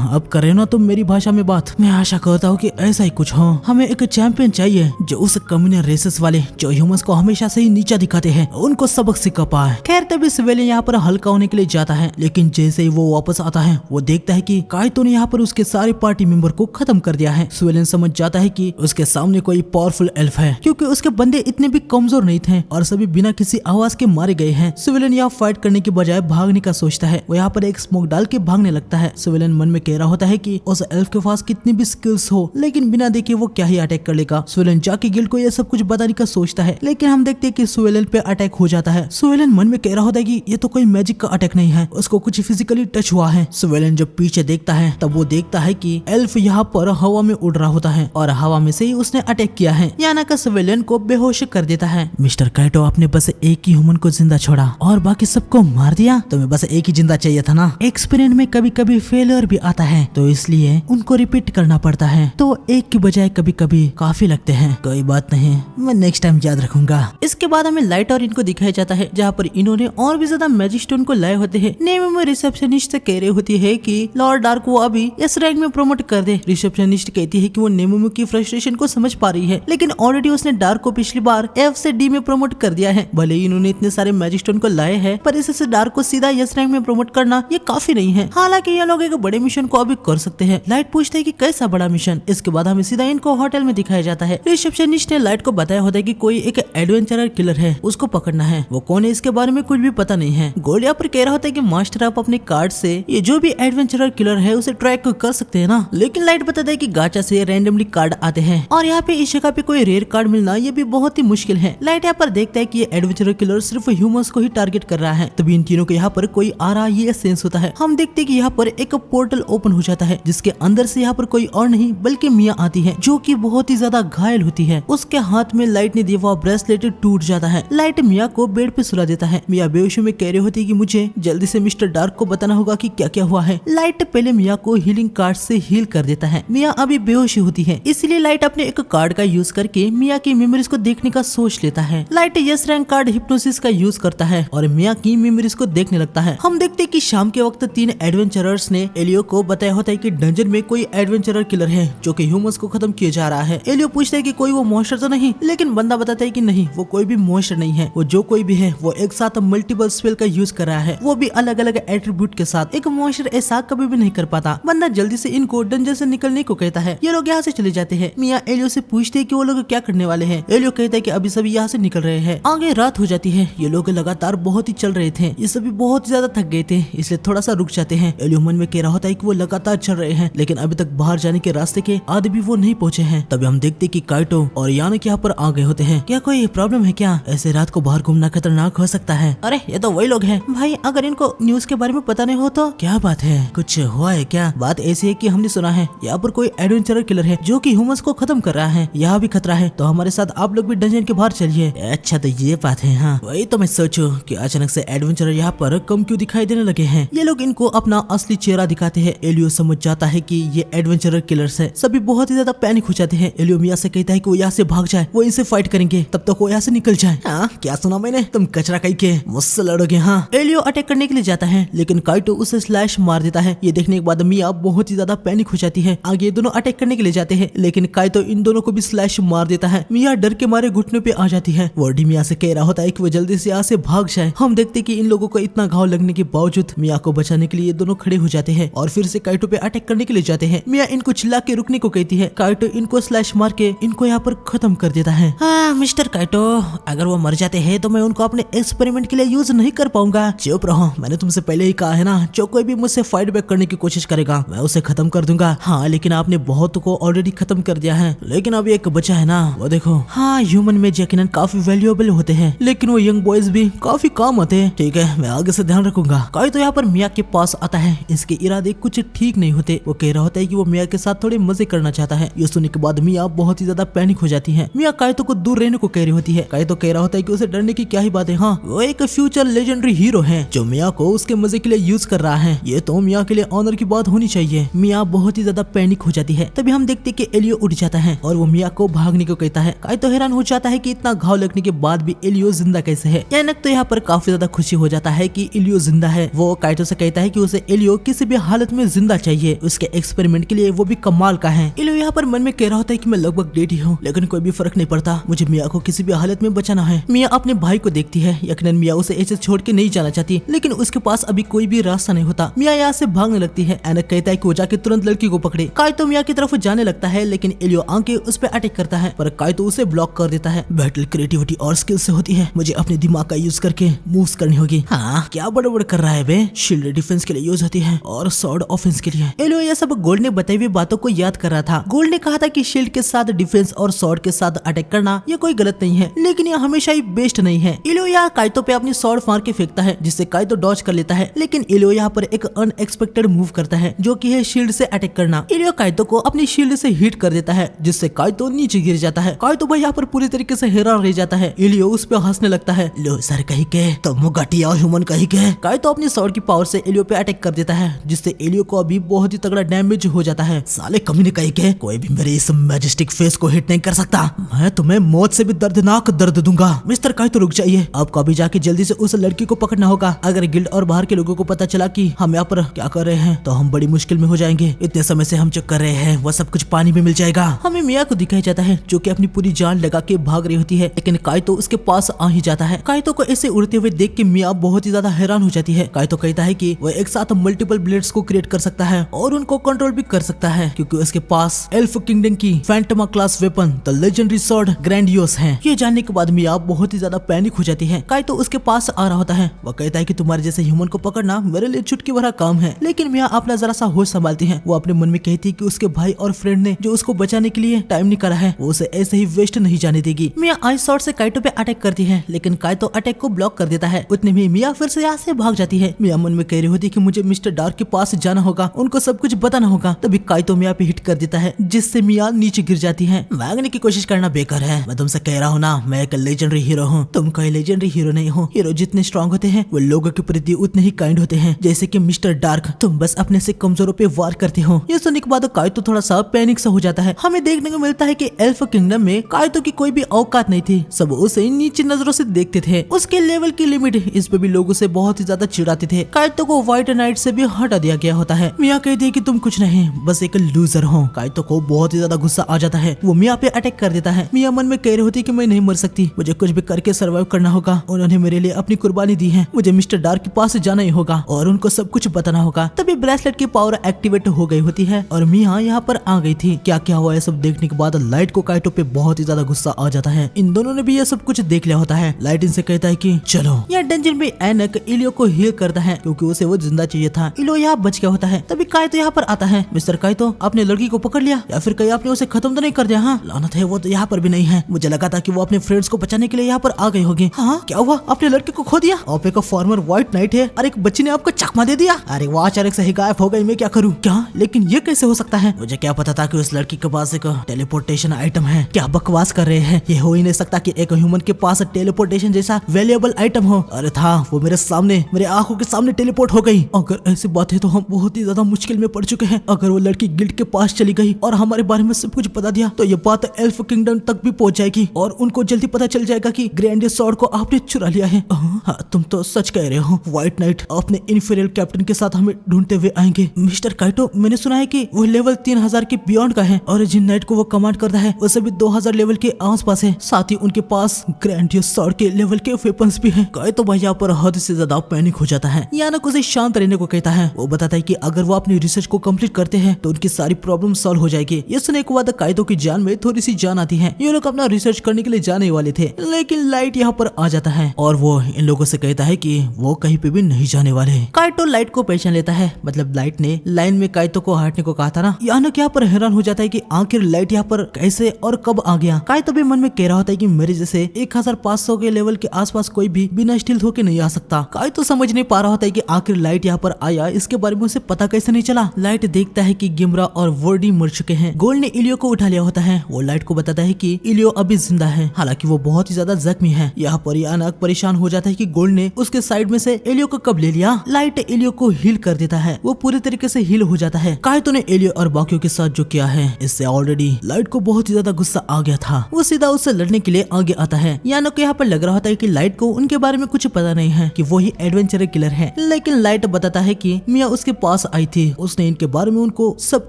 अब करे ना तुम मेरी भाषा में बात। मैं आशा करता हूँ कि ऐसा ही कुछ हो। हमें एक चैंपियन चाहिए जो उस कम्युनल रेसेस वाले जो ह्यूमंस को हमेशा से ही नीचा दिखाते हैं उनको सबक सिखा पाए। खैर तभी सिवेलियन यहाँ पर हल्का होने के लिए जाता है, लेकिन जैसे ही वो वापस आता है वो देखता है कि काइतो ने यहाँ पर उसके सारे पार्टी मेंबर को खत्म कर दिया है। सिवेलियन समझ जाता है कि उसके सामने कोई पावरफुल एल्फ है, क्योंकि उसके बंदे इतने भी कमजोर नहीं थे और सभी बिना किसी आवाज के मारे गए हैं। सिविलियन यहाँ फाइट करने के बजाय भागने का सोचता है। वो यहाँ पर एक स्मोक डाल के भागने लगता है। सिविलियन मन में कह रहा होता है कि उस एल्फ के पास कितनी भी स्किल्स हो, लेकिन बिना देखे वो क्या ही अटैक कर लेगा। सिविलियन जाके गिल्ड को ये सब कुछ बताने का सोचता है, लेकिन हम देखते हैं कि सिविलियन पे अटैक हो जाता है। सिविलियन मन में कह रहा होता है कि ये तो कोई मैजिक का अटैक नहीं है, उसको कुछ फिजिकली टच हुआ है। सिविलियन जब पीछे देखता है तब वो देखता है कि एल्फ यहाँ पर हवा में उड़ रहा होता है और हवा में से ही उसने अटैक किया है। याना का सिविलियन को बेहोश कर देता है। मिस्टर काइटो आपने बस एक ही ह्यूमन को जिंदा छोड़ा और बाकी सबको मार दिया। तुम्हें बस एक ही जिंदा चाहिए था ना। एक्सपेरिमेंट में कभी कभी फेलियर भी आता है, तो इसलिए उनको रिपीट करना पड़ता है। तो एक की बजाय कभी कभी काफी लगते हैं। कोई बात नहीं, मैं नेक्स्ट टाइम याद रखूंगा। इसके बाद हमें लाइट और इनको दिखाया जाता है जहाँ पर इन्होंने और भी ज्यादा मैजिक स्टोन को लाए होते हैं। नेमो रिसेप्शनिस्ट से कह रही होती है कि लॉर्ड डार्क को अभी इस रैंक में प्रमोट कर दे। रिसेप्शनिस्ट कहती है कि वो नेमो की फ्रस्ट्रेशन को समझ पा रही है, लेकिन ऑलरेडी उसने डार्क को पिछली बार F से D में प्रमोट कर दिया है। भले ही इन्होंने इतने सारे मैजिक स्टोन को लाए हैं, पर इससे डार्क को सीधा यस रैंक में प्रमोट करना ये काफी नहीं है। हालांकि ये लोग एक बड़े मिशन को अभी कर सकते हैं। लाइट पूछते है कि कैसा बड़ा मिशन। इसके बाद हमें सीधा इनको होटल में दिखाया जाता है। रिसेप्शनिस्ट ने लाइट को बताया होता है कि कोई एक एडवेंचरर किलर है, उसको पकड़ना है। वो कौन है इसके बारे में कुछ भी पता नहीं है। गोल्ड यहाँ पर कह रहा होता है कि मास्टर आप अपने कार्ड से ये जो भी एडवेंचरर किलर है उसे ट्रैक कर सकते हैं ना। लेकिन लाइट बताता है कि गाचा से रैंडमली कार्ड आते हैं और यहाँ पे इस जगह पे कोई रेयर कार्ड मिलना ये भी बहुत ही मुश्किल है। लाइट यहाँ पर देखता है कि ये एडवेंचरर किलर सिर्फ ह्यूमंस को ही टारगेट कर रहा है। तभी इन तीनों को यहाँ पर कोई आ रहा ये सेंस होता है। हम देखते हैं कि यहाँ पर एक पोर्टल ओपन हो जाता है जिसके अंदर से यहाँ पर कोई और नहीं बल्कि मिया आती है, जो कि बहुत ही ज्यादा घायल होती है। उसके हाथ में लाइट ने दिया हुआ ब्रेसलेट टूट जाता है। लाइट मिया को बेड पे सुला देता है। मिया बेहोशी में कह रही होती है कि मुझे जल्दी से मिस्टर डार्क को बताना होगा कि क्या क्या हुआ है। लाइट पहले मिया को हीलिंग कार्ड से हील कर देता है। मिया अभी बेहोशी होती है, इसलिए लाइट अपने एक कार्ड का यूज करके मिया की मेमोरीज को देखने का सोच लेता है। Light yes rank card hypnosis का यूज करता है और मिया की मेमोरीज को देखने लगता है। हम देखते हैं कि शाम के वक्त 3 एडवेंचरर्स ने एलियो को बताया होता है कि डंजन में कोई एडवेंचरर किलर है जो कि ह्यूमंस को खत्म किया जा रहा है। एलियो पूछता है कि कोई वो मॉन्स्टर तो नहीं, लेकिन बंदा बताता है कि नहीं, वो कोई भी मॉन्स्टर नहीं है। वो जो कोई भी है वो एक साथ मल्टीपल स्पेल का यूज कर रहा है, वो भी अलग अलग एट्रीब्यूट के साथ। एक मॉन्स्टर ऐसा कभी भी नहीं कर पाता। बंदा जल्दी से इनको डंजन से निकलने को कहता है। ये लोग यहाँ से चले जाते हैं। मिया एलियो से पूछते है कि वो लोग क्या करने वाले हैं। एलियो कहता है कि अभी सभी यहाँ से निकल रहे हैं। आगे रात हो जाती है। ये लोग लगातार बहुत ही चल रहे थे। ये सभी बहुत ज्यादा थक गए थे, इसलिए थोड़ा सा रुक जाते हैं। एलियो मन में कह रहा होता है कि वो लगातार चल रहे हैं, लेकिन अभी तक बाहर जाने के रास्ते के आधे भी वो नहीं पहुंचे हैं। तभी हम देखते कि काइटो और यानिक यहाँ पर आ गए होते हैं। क्या कोई प्रॉब्लम है क्या? ऐसे रात को बाहर घूमना खतरनाक हो सकता है। अरे ये तो वही लोग हैं भाई, अगर इनको न्यूज के बारे में पता नहीं हो तो क्या बात है, कुछ हुआ है क्या? बात ऐसी है कि हमने सुना है यहाँ पर कोई एडवेंचरर किलर है जो कि ह्यूमंस को खत्म कर रहा है। यहाँ भी खतरा है, तो हमारे साथ आप लोग भी डंजन के बाहर चलिए। अच्छा तो ये बात है। हाँ वही तो मैं सोचूं कि अचानक से एडवेंचरर यहाँ पर कम क्यों दिखाई देने लगे हैं। ये लोग इनको अपना असली चेहरा दिखाते हैं। एलियो समझ जाता है कि ये एडवेंचरर किलर्स है। सभी बहुत ही ज्यादा पैनिक हो जाते हैं। एलियो मिया से कहता है कि वो यहाँ से भाग जाए, वो इनसे फाइट करेंगे, तब तक वो यहाँ से निकल जाए। हाँ क्या सुना मैंने, तुम कचरा कहीं के मुझसे लड़ोगे। हाँ एलियो अटैक करने के लिए जाता है, लेकिन काइटो उसे स्लैश मार देता है। ये देखने के बाद मिया बहुत ही ज्यादा पैनिक हो जाती है। आगे दोनों अटैक करने के लिए जाते हैं, लेकिन काइटो इन दोनों को भी स्लैश मार देता है। मिया डर के मारे घुटने पे आ जाती है। वर्डी मिया से कह रहा होता है कि वो जल्दी से यहाँ से भाग जाए। हम देखते कि इन लोगों को इतना घाव लगने के बावजूद मिया को बचाने के लिए दोनों खड़े हो जाते हैं और फिर से काइटो पे अटैक करने के लिए जाते हैं। मिया इनको चिल्ला के रुकने को कहती है। काइटो इनको स्लैश मार के इनको यहाँ पर खत्म कर देता है। हाँ मिस्टर काइटो, अगर वो मर जाते हैं तो मैं उनको अपने एक्सपेरिमेंट के लिए यूज नहीं कर पाऊंगा। चुप रहो, मैंने तुमसे पहले ही कहा है ना, जो कोई भी मुझसे फाइट बैक करने की कोशिश करेगा मैं उसे खत्म कर दूंगा। हाँ लेकिन आपने बहुत को ऑलरेडी खत्म कर दिया है, लेकिन अभी एक बचा है ना, वो देखो। हाँ ह्यूमन में यकीनन काफी वैल्यूएबल होते हैं, लेकिन वो यंग बॉयज भी काफी काम आते हैं। ठीक है मैं आगे से ध्यान रखूंगा। काइटो यहाँ पर मिया के पास आता है। इसके इरादे कुछ ठीक नहीं होते। वो कह रहा होता है कि वो मिया के साथ थोड़े मजे करना चाहता है। ये सुनने के बाद मिया बहुत ही ज्यादा पैनिक हो जाती है। मिया काइटो को दूर रहने को कह रही होती है। काइटो कह रहा होता है कि उसे डरने की क्या ही बात है। हाँ वो एक फ्यूचर लेजेंडरी हीरो है जो मिया को उसके मजे के लिए यूज कर रहा है। ये तो मिया के लिए ऑनर की बात होनी चाहिए। मिया बहुत ही ज्यादा पैनिक हो जाती है। तभी हम देखते कि एलियो उठ जाता है और वो मिया को भागने को कहता है। काइटो हैरान हो जाता है कि इतना घाव लगने के बाद भी एलियो जिंदा कैसे है। यानक तो यहाँ पर काफी ज्यादा खुशी हो जाता है कि एलियो जिंदा है। वो काइटो से कहता है कि उसे एलियो किसी भी हालत में जिंदा चाहिए, उसके एक्सपेरिमेंट के लिए वो भी कमाल का है। एलियो यहाँ पर मन में कह रहा होता है कि मैं लगभग डेड ही हूँ, लेकिन कोई भी फर्क नहीं पड़ता, मुझे मिया को किसी भी हालत में बचाना है। मिया अपने भाई को देखती है। यकीनन मिया उसे ऐसे छोड़ के नहीं जाना चाहती, लेकिन उसके पास अभी कोई भी रास्ता नहीं होता। मिया यहाँ से भागने लगती है। एनक कहता है कि वो जाके तुरंत लड़की को पकड़े। काइटो मिया की तरफ जाने लगता है, लेकिन एलियो आके उस पर अटैक करता है, पर काइटो उसे ब्लॉक कर देता है। बैटल क्रिएटिविटी और स्किल से होती है, मुझे अपने दिमाग का यूज करके मूव्स करनी होगी। हाँ क्या बड़बड़ कर रहा है बे। शील्ड डिफेंस के लिए यूज होती है और स्वॉर्ड ऑफेंस के लिए। एलियो ये सब गोल्ड ने बताई हुई बातों को याद कर रहा था। गोल्ड ने कहा था कि शील्ड के साथ डिफेंस और स्वॉर्ड के साथ अटैक करना ये कोई गलत नहीं है, लेकिन ये हमेशा ही बेस्ट नहीं है। एलियो यहाँ काइटो पे अपनी स्वॉर्ड मार के फेंकता है, जिससे काइटो डॉज कर लेता है, लेकिन एलियो यहाँ पर एक अनएक्सपेक्टेड मूव करता है, जो कि है शील्ड से अटैक करना। एलियो काइटो को अपनी शील्ड से हिट कर देता है, जिससे काइटो नीचे गिर जाता है। काइटो भाई यहाँ पर पूरी तरीके से हैरान रह जाता है। एलियो उस पे हंसने लगता है। लो सर कहीं के तुम घटिया ह्यूमन कहीं के। काइटो अपनी स्वॉर्ड की पावर से एलियो पे अटैक कर देता है, जिससे एलियो को अभी बहुत ही तगड़ा डैमेज हो जाता है। साले कमीने कहीं के, कोई कोई भी मेरे इस मैजेस्टिक फेस को हिट नहीं कर सकता। मैं तुम्हें मौत से भी दर्दनाक दर्द दूंगा। मिस्टर काइतो रुक जाइए, आपको अभी जाके जल्दी से उस लड़की को पकड़ना होगा। अगर गिल्ड और बाहर के लोगों को पता चला कि हम यहाँ पर क्या कर रहे हैं तो हम बड़ी मुश्किल में हो जाएंगे। इतने समय से हम जो कर रहे हैं वो सब कुछ पानी में मिल जाएगा। हमें मिया को दिखाया जाता है जो कि अपनी पूरी जान लगा के भाग रही होती है, लेकिन काइतो उसके पास आ ही जाता है। काइतो को ऐसे उड़ते हुए देख के मिया बहुत ही ज्यादा हैरान हो जाती है। काइतो कहता है कि वो एक साथ मल्टीपल ब्लेड्स को क्रिएट कर सकता है और उनको कंट्रोल भी कर सकता है, क्योंकि उसके पास एल्फ किंगडम की फैंटमा class weapon the legendary sword grandiose है। ये जानने के बाद मिया बहुत ही ज्यादा पैनिक हो जाती है। काइतो उसके पास आ रहा होता है। वो कहता है कि तुम्हारे जैसे ह्यूमन को पकड़ना मेरे लिए चुटकी भरा काम है, लेकिन मिया अपना जरा सा होश संभालती है। वो अपने मन में कहती है कि उसके भाई और फ्रेंड ने जो उसको बचाने के लिए टाइम निकाला है वो उसे ऐसे ही वेस्ट नहीं जाने देगी। मिया आइस शॉट से काइतो पे अटैक करती है, लेकिन काइतो अटैक को ब्लॉक कर देता है। उतने में मिया फिर से यहाँ से भाग जाती है। मिया मन में कह रही होती है कि मुझे मिस्टर डार्क के पास जाना होगा, उनको सब कुछ बताना होगा। तभी काइतो मिया पे हिट कर देता है, जिससे मिया नीचे गिर जाती है। भागने की कोशिश करना बेकार है, मैं तुमसे कह रहा हूँ ना, मैं एक लेजेंडरी हीरो हूँ। तुम कोई लेजेंडरी हीरो नहीं हो। हीरो जितने स्ट्रॉन्ग होते हैं वो लोगों के प्रति उतने ही काइंड होते हैं, जैसे कि मिस्टर डार्क। तुम बस अपने से कमजोरों पे वार करते हो। ये सुनने के बाद काइतो थोड़ा सा पैनिक सा हो जाता है। हमें देखने को मिलता है कि एल्फ किंगडम में काइतो की कोई भी औकात नहीं थी, सब उसे नीचे नजरों से देखते थे। उसके लेवल की लिमिट, इस पे भी लोग उसे बहुत ही ज्यादा चिढ़ाते थे। काइतो को व्हाइट नाइट से भी हटा दिया गया होता है। मिया कहती है कि तुम कुछ नहीं, बस एक लूजर हो। काइतो को बहुत ही ज्यादा गुस्सा आ जाता है। वो मिया पे अटैक कर देता है। मिया मन में कह रही होती है कि मैं नहीं मर सकती, मुझे कुछ भी करके सर्वाइव करना होगा। उन्होंने मेरे लिए अपनी कुर्बानी दी है, मुझे मिस्टर डार्क के पास जाना ही होगा और उनको सब कुछ बताना होगा। तभी ब्रेसलेट की पावर एक्टिवेट हो गई होती है और मिया यहाँ पर आ गई थी। क्या क्या हुआ है सब देखने के बाद लाइट को काइतो पे बहुत ही ज्यादा गुस्सा आ जाता है। इन दोनों ने भी ये सब कुछ देख लिया होता है। लाइट इनसे कहता है कि चलो। यह डंजन में एनक इलियो को हील करता है, क्योंकि उसे वो जिंदा चाहिए था। इलियो यहाँ बच गया होता है। तभी काइतो यहाँ पर आता है। मिस्टर काइतो, आपने लड़की को पकड़ लिया या फिर कहीं आपने उसे खत्म तो नहीं कर दिया? हाँ, लानत है, वो तो यहाँ पर भी नहीं है। मुझे लगा था कि वो अपने फ्रेंड्स को बचाने के लिए यहाँ पर आ गई होगी। हाँ, क्या हुआ? आपने लड़के को खो दिया? आप एक फॉर्मर व्हाइट नाइट है और एक बच्ची ने आपको चकमा दे दिया। अरे वो अचानक से ही गायब हो गई, मैं क्या करूँ? क्या? लेकिन ये कैसे हो सकता है? मुझे क्या पता था कि उस लड़की के पास एक टेलीपोर्टेशन आइटम है। क्या बकवास कर रहे हैं? ये हो ही नहीं सकता कि एक ह्यूमन के पास टेलीपोर्टेशन जैसा वैल्यूएबल आइटम हो। अरे था, वो मेरे सामने, मेरे आंखों के सामने टेलीपोर्ट हो गई। अगर ऐसी बात है तो हम बहुत ही ज्यादा मुश्किल में पड़ चुके हैं। अगर वो लड़की गिल्ड के पास चली गई और हमारे बारे में सब कुछ बता दिया तो ये बात एल्फ किंगडम तक भी पहुंच जाएगी और उनको जल्दी पता चल जाएगा कि ग्रैंड स्वॉर्ड को आपने चुरा लिया है। हाँ, तुम तो सच कह रहे हो। व्हाइट नाइट अपने इन्फीरियर कैप्टन के साथ हमें ढूंढते हुए आएंगे। मिस्टर काइतो, मैंने सुना है कि वो लेवल 3000 के बियॉन्ड का है और जिन नाइट को वो कमांड करता है वो सभी 2000 लेवल के आसपास है। साथ ही उनके पास ग्रैंडियस स्वॉर्ड के लेवल के वेपन्स भी हैं। काइतो भाई यहाँ पर हद से ज्यादा पैनिक हो जाता है। यानक उसे शांत रहने को कहता है। वो बताता है कि अगर वो अपनी रिसर्च को कंप्लीट करते हैं तो उनकी सारी प्रॉब्लम सॉल्व हो जाएगी। ये सुनने के बाद काइतो की जान में थोड़ी सी जान आती है। ये लोग अपना रिसर्च करने के लिए जाने वाले थे, लेकिन लाइट यहाँ पर आ जाता है और वो इन लोगों से कहता है कि वो कहीं पे भी नहीं जाने वाले। काइतो लाइट को पहचान लेता है, मतलब लाइट ने लाइन में काइतो को हटने को कहा था ना। यानक यहाँ पर हैरान हो जाता है कि आखिर लाइट यहाँ पर कैसे और कब आ गया। काइतो भी मन में कह रहा होता है कि मेरे जैसे 1500 के लेवल के आसपास कोई भी बिना स्टील होके नहीं आ सकता। काइतो समझ नहीं पा रहा होता है कि आखिर लाइट यहाँ पर आया, इसके बारे में उसे पता कैसे नहीं चला। लाइट देखता है कि गिमरा और वर्डी मर चुके हैं। गोल्ड ने इलियो को उठा लिया होता है। वो लाइट को बताता है कि इलियो अभी जिंदा है, हालांकि वो बहुत ही ज्यादा जख्मी है। यहाँ पर यानक परेशान हो जाता है कि गोल्ड ने उसके साइड में से इलियो को कब ले लिया। लाइट इलियो को हील कर देता है। वो पूरी तरीके से हील हो जाता है। काइतो ने इलियो और बाकियों के साथ जो किया है, इससे ऑलरेडी लाइट को बहुत ही ज्यादा गुस्सा आ गया था। वो सीधा उससे लड़ने के लिए आगे आता है। यानक को यहाँ पर लग रहा होता है कि लाइट को उनके बारे में कुछ पता नहीं है, कि वो ही एडवेंचर किलर है। लेकिन लाइट बताता है कि मिया उसके पास आई थी, उसने इनके बारे में उनको सब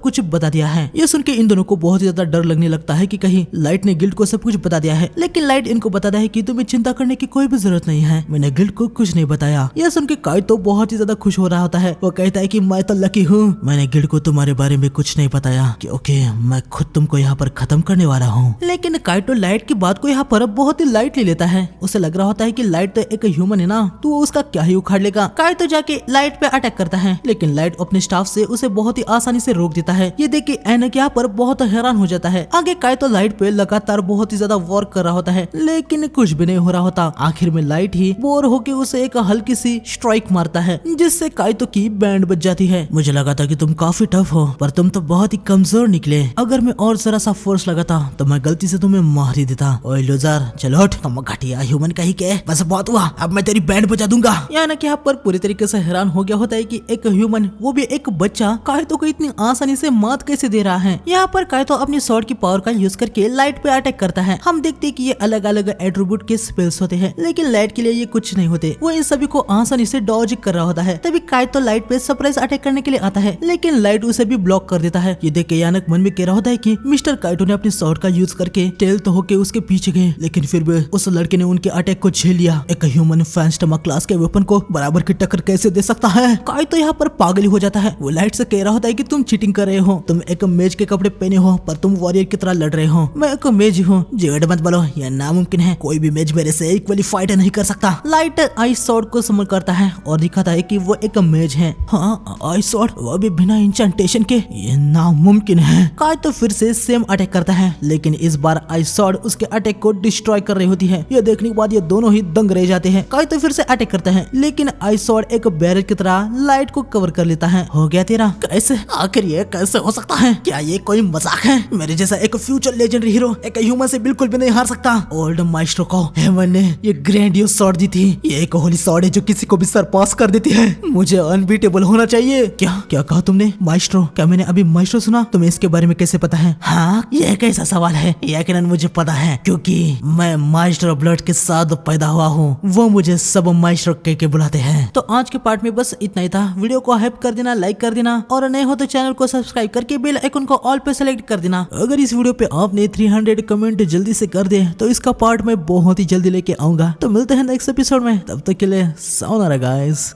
कुछ बता दिया है। ये सुन के इन दोनों को बहुत ही ज्यादा डर लगने लगता है कि कहीं लाइट ने गिल्ड को सब कुछ बता दिया है। लेकिन लाइट इनको बताता है कि तुम्हें चिंता करने की कोई भी जरूरत नहीं है, मैंने गिल्ड को कुछ नहीं बताया। यह सुन के काइतो बहुत ही ज्यादा खुश हो रहा होता है। वो कहता है कि मैं तो लकी हूँ, मैंने गिल्ड को तुम्हारे बारे में कुछ नहीं बताया, क्योंकि मैं खुद तुमको यहाँ पर खत्म करने वाला हूँ। लेकिन काइतो लाइट की बात को यहाँ पर बहुत ही लाइटली लेता है। उसे लग रहा होता है कि लाइट तो एक ह्यूमन है ना, तो वो उसका क्या ही उखाड़ लेगा। काइतो जाके लाइट पे अटैक करता है, लेकिन लाइट अपने स्टाफ से उसे बहुत ही आसानी से रोक देता है। ये देख के एनक यहाँ पर बहुत हैरान हो जाता है। आगे काइतो लाइट पे लगातार बहुत ही ज्यादा वर्क कर रहा होता है, लेकिन कुछ भी नहीं हो रहा होता। आखिर में लाइट ही बोर होके उसे एक हल्की सी स्ट्राइक मारता है, जिससे काइतो की बैंड बज जाती है। मुझे लगा था कि तुम काफी टफ हो, पर तुम तो बहुत ही कमजोर निकले। अगर मैं और जरा सा फोर्स लगाता तो मैं गलती से तुम्हें मार ही देता। ओए लूजर, चलो हट, तुम घटिया ह्यूमन का ही क्या, बस बहुत हुआ, अब मैं तेरी बैंड बजा दूंगा। यानक यहाँ पर पूरी तरीके से हैरान हो गया होता है कि एक ह्यूमन, वो भी एक बच्चा, काइतो को इतनी आसानी से मात कैसे दे रहा है। है। यहाँ पर काइतो अपनी स्वॉर्ड की पावर का यूज करके लाइट पे अटैक करता है। हम देखते हैं कि ये अलग अलग एट्रीब्यूट के स्पेल्स होते हैं, लेकिन लाइट के लिए ये कुछ नहीं होते। वो इन सभी को आसानी से डॉज कर रहा होता है। तभी काइतो लाइट पे सरप्राइज अटैक करने के लिए आता है, लेकिन लाइट उसे भी ब्लॉक कर देता है। ये देख के यानक मन में कह रहा होता है कि मिस्टर काइतो ने अपनी स्वॉर्ड का यूज करके टेल तो होके उसके पीछे गए, लेकिन फिर भी उस लड़के ने उनके अटैक को झेल लिया। एक ह्यूमन फैंस्टमा क्लास के वेपन को बराबर की टक्कर कैसे दे सकता है। काइतो यहाँ पर पागल हो जाता है। वो लाइट से कह रहा होता है कि तुम चीटिंग कर रहे हो, तुम एक मेज के कपड़े पहने हो पर तुम वॉरियर की तरह लड़ रहे हो। मैं एक मेज हूँ, झूठ मत बोलो, यह नामुमकिन है। कोई भी मेज मेरे से इक्वली फाइट नहीं कर सकता। लाइट आइस स्वॉर्ड को समर करता है और दिखाता है कि वो एक मेज है। हाँ, आइस स्वॉर्ड, वो भी बिना इंचेंटेशन के, ये नामुमकिन है। काइतो फिर से सेम अटैक करता है, लेकिन इस बार आइस स्वॉर्ड उसके अटैक को डिस्ट्रॉय कर रही होती है। यह देखने के बाद ये दोनों ही दंग रह जाते हैं। काइतो फिर से अटैक करता है, लेकिन आइस स्वॉर्ड एक बैरियर की तरह लाइट को कवर कर लेता है। हो गया तेरा। कैसे, आखिर ये कैसे हो सकता है? क्या ये कोई मजाक है? मेरे जैसा एक फ्यूचर लेजेंडरी हीरो एक ह्यूमन से बिल्कुल भी नहीं हार सकता। ओल्ड माइस्ट्रो को हेवन ने ये ग्रैंडियोस स्वॉर्ड दी थी। ये एक होली स्वॉर्ड है जो किसी को भी सरपास कर देती है। मुझे अनबीटेबल होना चाहिए। क्या क्या कहा तुमने माइस्ट्रो? क्या मैंने अभी माइस्ट्रो सुना? तुम्हें इसके बारे में कैसे पता है? हाँ, ये कैसा सवाल है? यकीनन मुझे पता है, क्योंकि मैं माइस्ट्रो ब्लड के साथ पैदा हुआ हूँ। वो मुझे सब माइस्ट्रो कह के बुलाते हैं। तो आज के पार्ट में बस इतना ही था। वीडियो को हाइप कर देना, लाइक कर देना, और नए हो तो चैनल को सब्सक्राइब करके बेल आइकन को ऑल पे सेलेक्ट कर देना। अगर इस वीडियो पे आपने 300 कमेंट जल्दी से कर दे तो इसका पार्ट मैं बहुत ही जल्दी लेके आऊंगा। तो मिलते हैं नेक्स्ट एपिसोड में, तब तक के लिए सायोनारा गाइस।